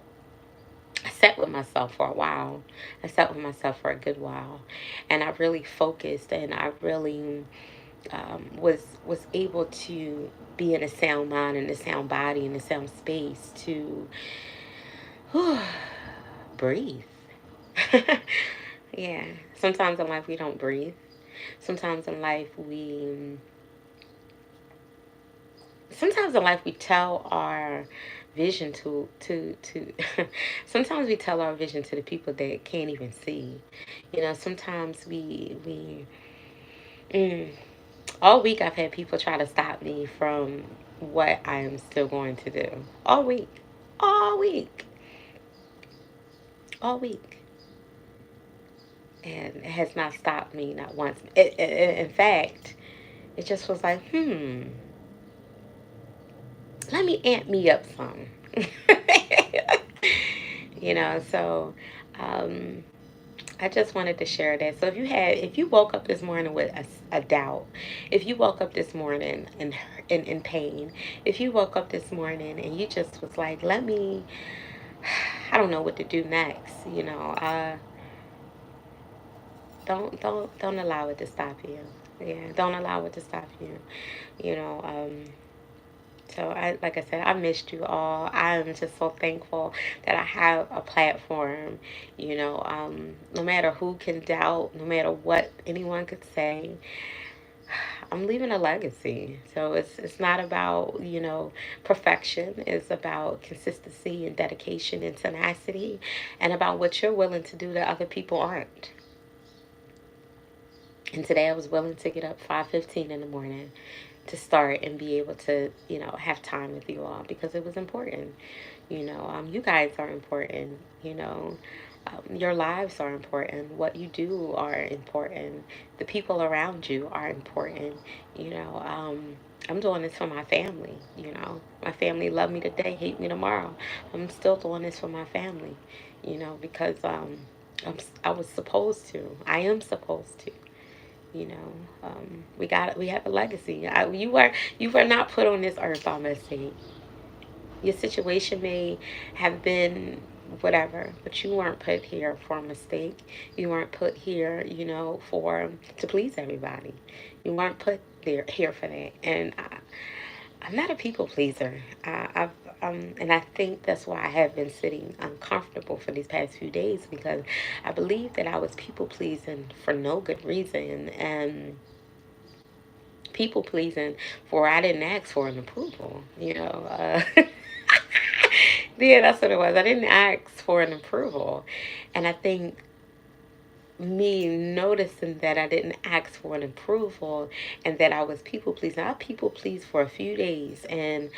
I sat with myself for a while. I sat with myself for a good while, and I really focused, and I really was able to be in a sound mind, and a sound body, and a sound space to whew, breathe. Yeah. Sometimes in life we don't breathe. Sometimes in life we sometimes in life we tell our vision to sometimes we tell our vision to the people that can't even see. Sometimes we mm, all week I've had people try to stop me from what I am still going to do. All week. All week. All week. And it has not stopped me not once. In fact, it just was like, let me amp me up some. So um, I just wanted to share that. So if you woke up this morning with a doubt, if you woke up this morning in pain, if you woke up this morning and you just was like, I don't know what to do next, don't allow it to stop you. Yeah, don't allow it to stop you. You know, so like I said, I missed you all. I'm just so thankful that I have a platform. No matter who can doubt, no matter what anyone could say, I'm leaving a legacy. So it's not about perfection. It's about consistency and dedication and tenacity, and about what you're willing to do that other people aren't. And today I was willing to get up 5:15 in the morning to start and be able to, have time with you all because it was important. You guys are important. Your lives are important. What you do are important. The people around you are important. You know, I'm doing this for my family. My family love me today, hate me tomorrow. I'm still doing this for my family. Because I was supposed to. I am supposed to. You know, we have a legacy. You were not put on this earth by mistake. Your situation may have been whatever, but you weren't put here for a mistake. You weren't put here, for to please everybody. You weren't put here for that. And I'm not a people pleaser. And I think that's why I have been sitting uncomfortable for these past few days because I believe that I was people pleasing for no good reason and people pleasing for I didn't ask for an approval. Yeah, that's what it was. I didn't ask for an approval, and I think me noticing that I didn't ask for an approval and that I was people pleasing. I people pleased for a few days and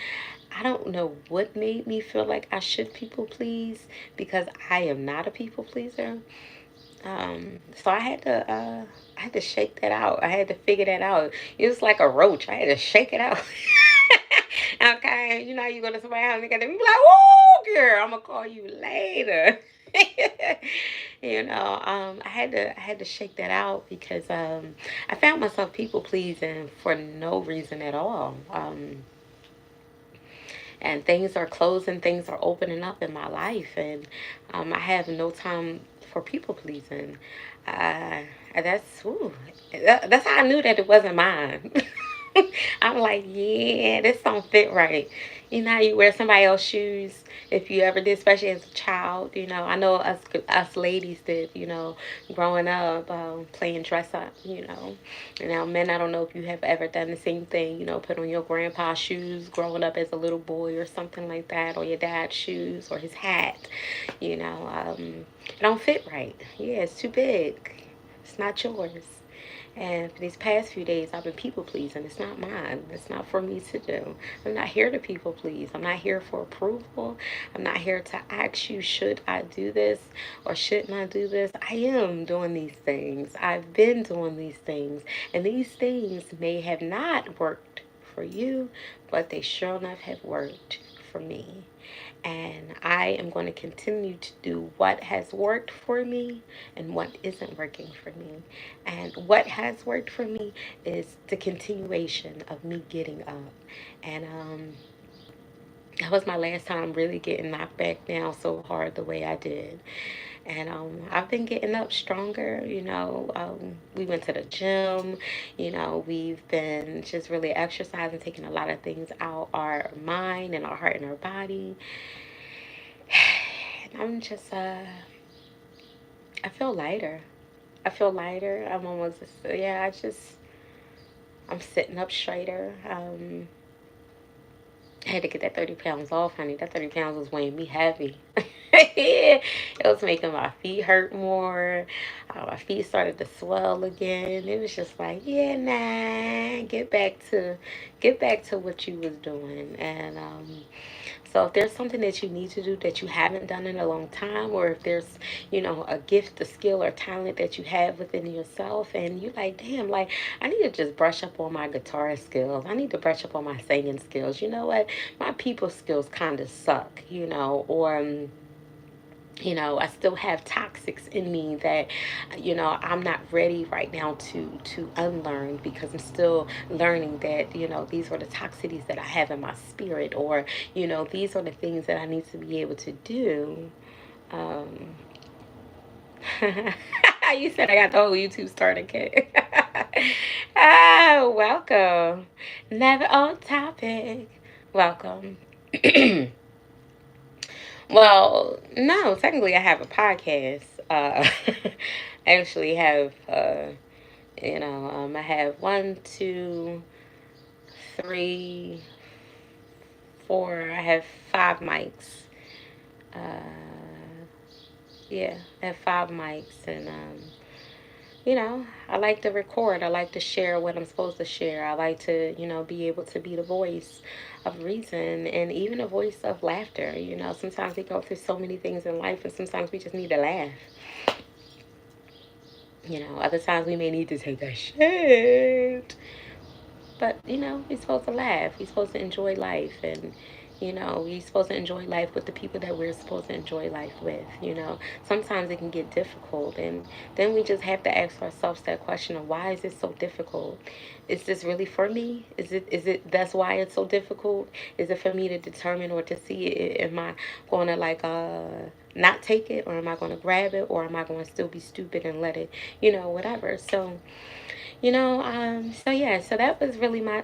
I don't know what made me feel like I should people please because I am not a people pleaser. So I had to shake that out. I had to figure that out. It was like a roach. I had to shake it out. Okay, you go to somebody's house and they got to be like, "Whoa, girl, I'm gonna call you later." I had to shake that out because I found myself people pleasing for no reason at all. And things are closing, things are opening up in my life, and I have no time for people pleasing. Uh, that's how I knew that it wasn't mine. I'm like, yeah, this don't fit right. You know how you wear somebody else's shoes if you ever did, especially as a child. I know us ladies did. Growing up, playing dress up. Now, men, I don't know if you have ever done the same thing. Put on your grandpa's shoes growing up as a little boy or something like that, or your dad's shoes or his hat. It don't fit right. Yeah, it's too big. It's not yours. And for these past few days, I've been people pleasing. It's not mine. It's not for me to do. I'm not here to people please. I'm not here for approval. I'm not here to ask you, should I do this or shouldn't I do this? I am doing these things. I've been doing these things. And these things may have not worked for you, but they sure enough have worked for me. And I am going to continue to do what has worked for me and what isn't working for me. And what has worked for me is the continuation of me getting up. And that was my last time really getting knocked back down so hard the way I did. And I've been getting up stronger. We went to the gym. We've been just really exercising, taking a lot of things out our mind and our heart and our body. And I'm just, I feel lighter. I feel lighter. I'm almost, yeah, I'm sitting up straighter. I had to get that 30 pounds off, honey. That 30 pounds was weighing me heavy. It was making my feet hurt more. My feet started to swell again. It was just like, yeah, nah, get back to what you was doing. And so if there's something that you need to do that you haven't done in a long time, or if there's, a gift, a skill, or talent that you have within yourself, and you like, damn, like, I need to just brush up on my guitar skills. I need to brush up on my singing skills. You know what? My people skills kind of suck, or I still have toxics in me that, I'm not ready right now to unlearn, because I'm still learning that, these are the toxicities that I have in my spirit, or, these are the things that I need to be able to do. Um, you said I got the whole YouTube started, kid. Welcome. Never on topic. Welcome. Well, no, technically I have a podcast. I actually have, I have one, two, three, four. I have five mics. Uh, yeah, I have five mics, and I like to record. I like to share what I'm supposed to share. I like to, be able to be the voice of reason and even a voice of laughter. Sometimes we go through so many things in life, and sometimes we just need to laugh. Other times we may need to take a shit. But, we're supposed to laugh. We're supposed to enjoy life. And, we're supposed to enjoy life with the people that we're supposed to enjoy life with. Sometimes it can get difficult. And then we just have to ask ourselves that question of, why is it so difficult? Is this really for me? Is it that's why it's so difficult? Is it for me to determine or to see it? Am I going to not take it, or am I going to grab it, or am I going to still be stupid and let it, whatever. So yeah, so that was really my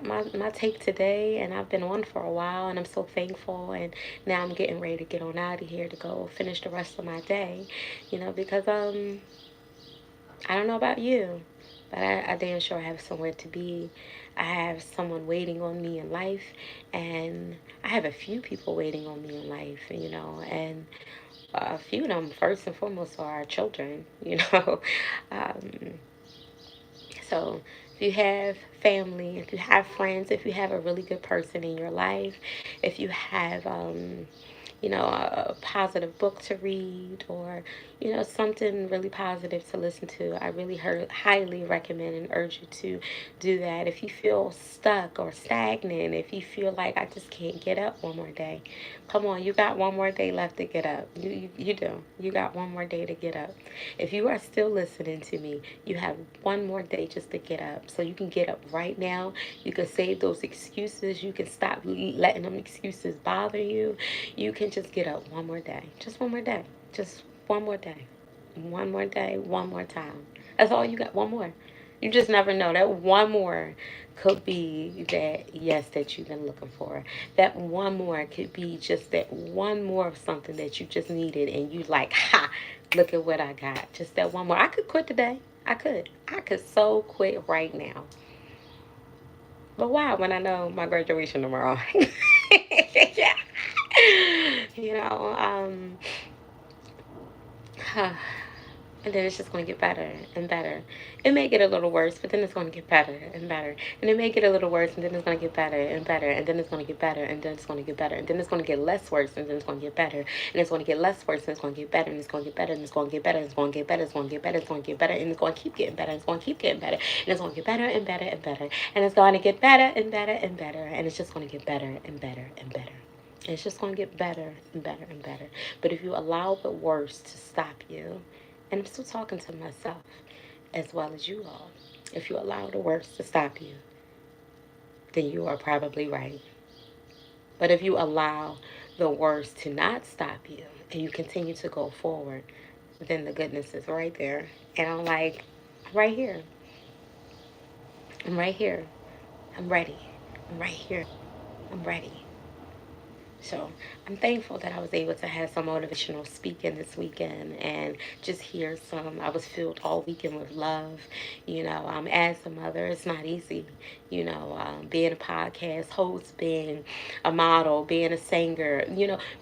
take today, and I've been on for a while, and I'm so thankful, and now I'm getting ready to get on out of here to go finish the rest of my day, because I don't know about you, but I damn sure have somewhere to be. I have someone waiting on me in life, and I have a few people waiting on me in life, and a few of them, first and foremost, are our children, um, so if you have family, if you have friends, if you have a really good person in your life, if you have, a positive book to read, or, something really positive to listen to, I really highly recommend and urge you to do that. If you feel stuck or stagnant, if you feel like I just can't get up one more day, come on, you got one more day left to get up. You do. You got one more day to get up. If you are still listening to me, you have one more day just to get up. So you can get up right now. You can save those excuses. You can stop letting them excuses bother you. You can just get up one more day. Just one more day. Just one more day. One more day. One more time. That's all you got. One more. You just never know. That one more could be that yes that you've been looking for. That one more could be just that one more of something that you just needed, and you like, ha, look at what I got. Just that one more. I could quit today. I could. I could so quit right now. But why when I know my graduation tomorrow? Yeah. You know, and then it's just going to get better and better. It may get a little worse, but then it's going to get better and better. And it may get a little worse, and then it's going to get better and better, and then it's going to get better, and then it's going to get better, and then it's going to get less worse, and then it's going to get better, and it's going to get less worse, and it's going to get better, and it's going to get better, and it's going to get better, and it's going to get better, it's going to get better, it's going to get better, and it's going to keep getting better, and it's going to keep getting better, and it's going to get better and better and better, and it's going to get better and better and better, and it's just going to get better and better and better. It's just going to get better and better and better. But if you allow the worst to stop you, and I'm still talking to myself as well as you all, if you allow the worst to stop you, then you are probably right. But if you allow the worst to not stop you and you continue to go forward, then the goodness is right there. And I'm like, right here. I'm right here. I'm ready. I'm right here. I'm ready. So I'm thankful that I was able to have some motivational speaking this weekend and just hear some. I was filled all weekend with love. As a mother, it's not easy. Being a podcast host, being a model, being a singer,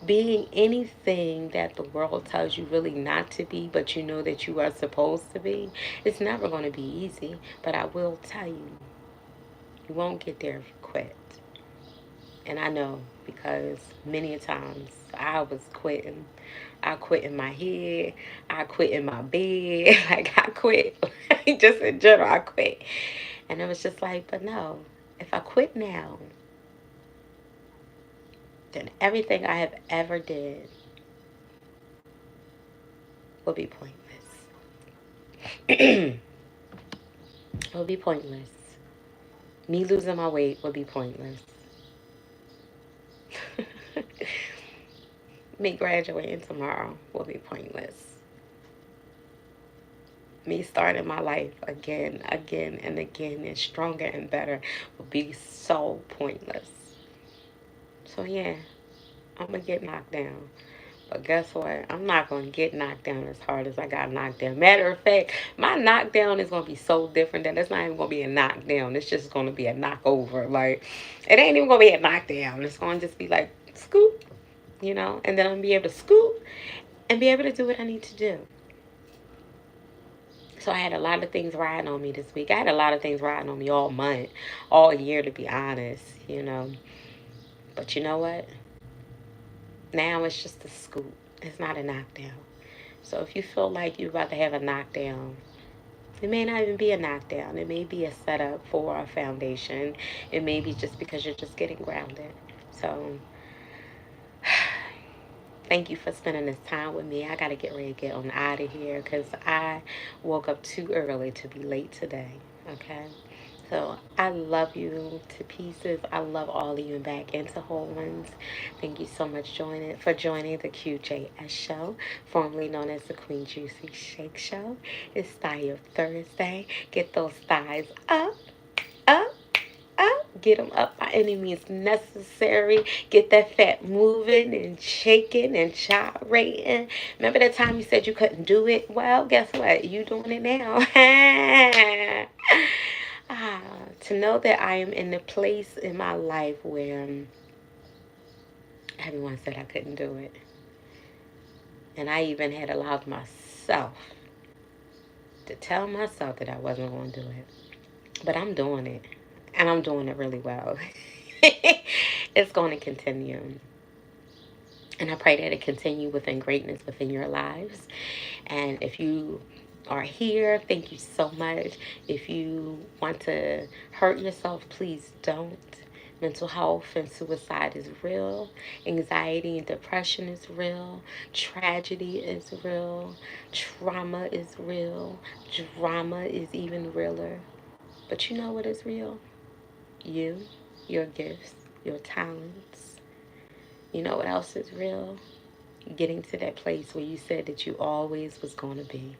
being anything that the world tells you really not to be, but you know that you are supposed to be. It's never going to be easy, but I will tell you, you won't get there if you quit. And I know because many times I was quitting. I quit in my head. I quit in my bed. Like I quit. Just in general, I quit. And it was just like, but no. If I quit now, then everything I have ever did will be pointless. It will be pointless. Me losing my weight will be pointless. Me graduating tomorrow will be pointless. Me starting my life again, and again, and stronger and better will be so pointless. So yeah, I'm gonna get knocked down. But guess what? I'm not gonna get knocked down as hard as I got knocked down. Matter of fact, my knockdown is gonna be so different that it's not even gonna be a knockdown. It's just gonna be a knockover. Like it ain't even gonna be a knockdown. It's gonna just be like scoop, and then I'm gonna be able to scoop and be able to do what I need to do. So I had a lot of things riding on me this week. I had a lot of things riding on me all month, all year, to be honest. But you know what? Now it's just a scoop. It's not a knockdown. So if you feel like you're about to have a knockdown, it may not even be a knockdown. It may be a setup for a foundation. It may be just because you're just getting grounded. So thank you for spending this time with me. I got to get ready to get on out of here because I woke up too early to be late today. Okay? So I love you to pieces. I love all of you back into whole ones. Thank you so much for joining the QJS show, formerly known as the Queen Juicy Shake Show. It's Thigh Thursday. Get those thighs up, up, up. Get them up by any means necessary. Get that fat moving and shaking and gyrating. Remember that time you said you couldn't do it? Well, guess what? You doing it now. To know that I am in the place in my life where everyone said I couldn't do it. And I even had allowed myself to tell myself that I wasn't going to do it. But I'm doing it. And I'm doing it really well. It's going to continue. And I pray that it continue within greatness within your lives. And if you are here, thank you so much. If you want to hurt yourself, please don't. Mental health and suicide is real. Anxiety and depression is real. Tragedy is real. Trauma is real. Drama is even realer. But you know what is real? You, your gifts, your talents. You know what else is real? Getting to that place where you said that you always was going to be.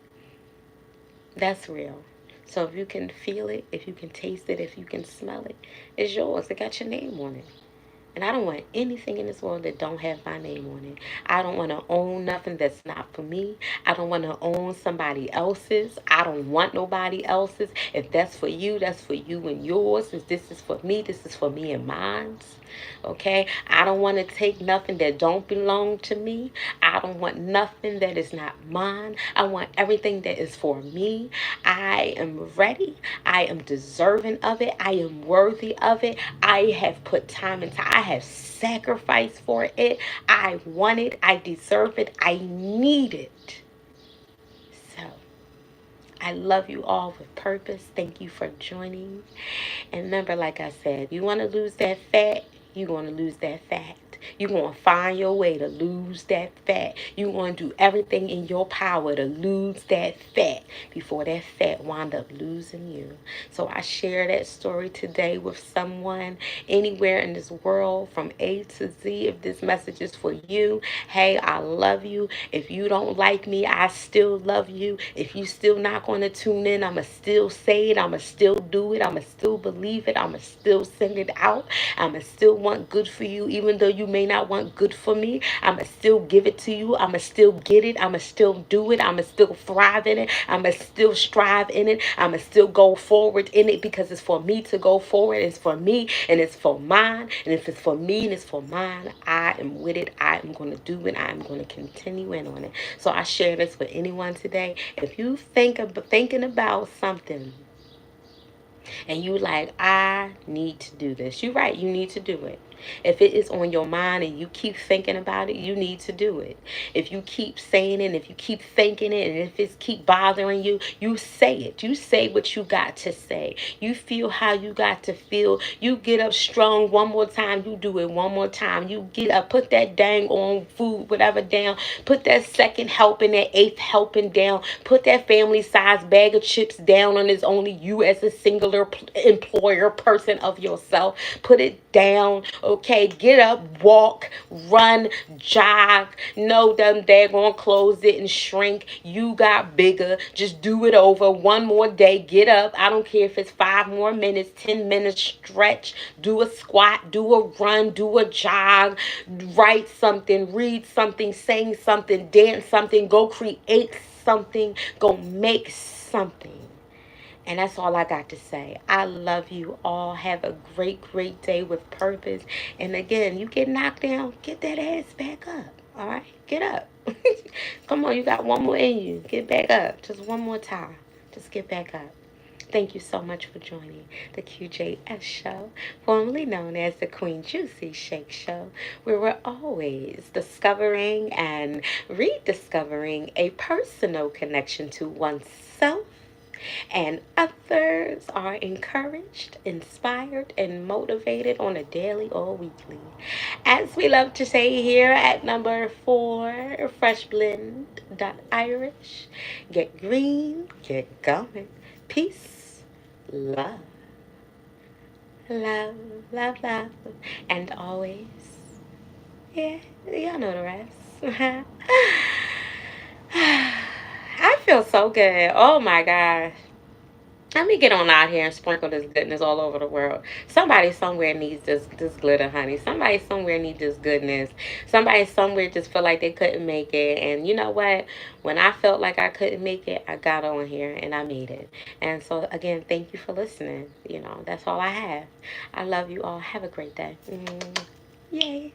That's real. So if you can feel it, if you can taste it, if you can smell it, it's yours. It got your name on it. And I don't want anything in this world that don't have my name on it. I don't want to own nothing that's not for me. I don't want to own somebody else's. I don't want nobody else's. If that's for you, that's for you and yours. If this is for me, this is for me and mine's. Okay? I don't want to take nothing that don't belong to me. I don't want nothing that is not mine. I want everything that is for me. I am ready. I am deserving of it. I am worthy of it. I have put time into it. I have sacrificed for it. I want it. I deserve it. I need it. So I love you all with purpose. Thank you for joining. And remember, like I said, you want to lose that fat, you're going to lose that fat. You're going to find your way to lose that fat. You're going to do everything in your power to lose that fat before that fat wind up losing you. So I share that story today with someone anywhere in this world from A to Z. If this message is for you, hey, I love you. If you don't like me, I still love you. If you still not going to tune in, I'ma still say it. I'ma still do it. I'ma still believe it. I'ma still send it out. I'ma still want good for you, even though you may not want good for me. I'ma still give it to you. I'ma still get it. I'ma still do it. I'ma still thrive in it. I'ma still strive in it. I'ma still go forward in it because it's for me to go forward. It's for me and it's for mine. And if it's for me and it's for mine, I am with it. I am going to do it. I am going to continue in on it. So I share this with anyone today. If you thinking about something and you like, I need to do this, you're right, you need to do it. If it is on your mind and you keep thinking about it, you need to do it. If you keep saying it, if you keep thinking it, and if it's keep bothering you, you say it. You say what you got to say. You feel how you got to feel. You get up strong one more time. You do it one more time. You get up, put that dang on food, whatever down. Put that second helping, that eighth helping down. Put that family size bag of chips down on it's only you as a singular employer person of yourself. Put it down. Okay, get up, walk, run, jog. No, them daggone clothes didn't shrink. You got bigger. Just do it over one more day. Get up. I don't care if it's 5 more minutes, 10 minutes stretch. Do a squat, do a run, do a jog. Write something, read something, sing something, dance something. Go create something. Go make something. And that's all I got to say. I love you all. Have a great, great day with purpose. And again, you get knocked down, get that ass back up. All right? Get up. Come on, you got one more in you. Get back up. Just one more time. Just get back up. Thank you so much for joining the QJS Show, formerly known as the Queen Juicy Shake Show, where we're always discovering and rediscovering a personal connection to oneself, and others are encouraged, inspired, and motivated on a daily or weekly. As we love to say here at number 4, Fresh Blend Irish, get green, get going. Peace, love, love, love, love, and always, yeah, y'all know the rest. I feel so good. Oh my gosh. Let me get on out here and sprinkle this goodness all over the world. Somebody somewhere needs this glitter, honey. Somebody somewhere needs this goodness. Somebody somewhere just feel like they couldn't make it. And you know what? When I felt like I couldn't make it, I got on here and I made it. And so, again, thank you for listening. You know, that's all I have. I love you all. Have a great day. Yay.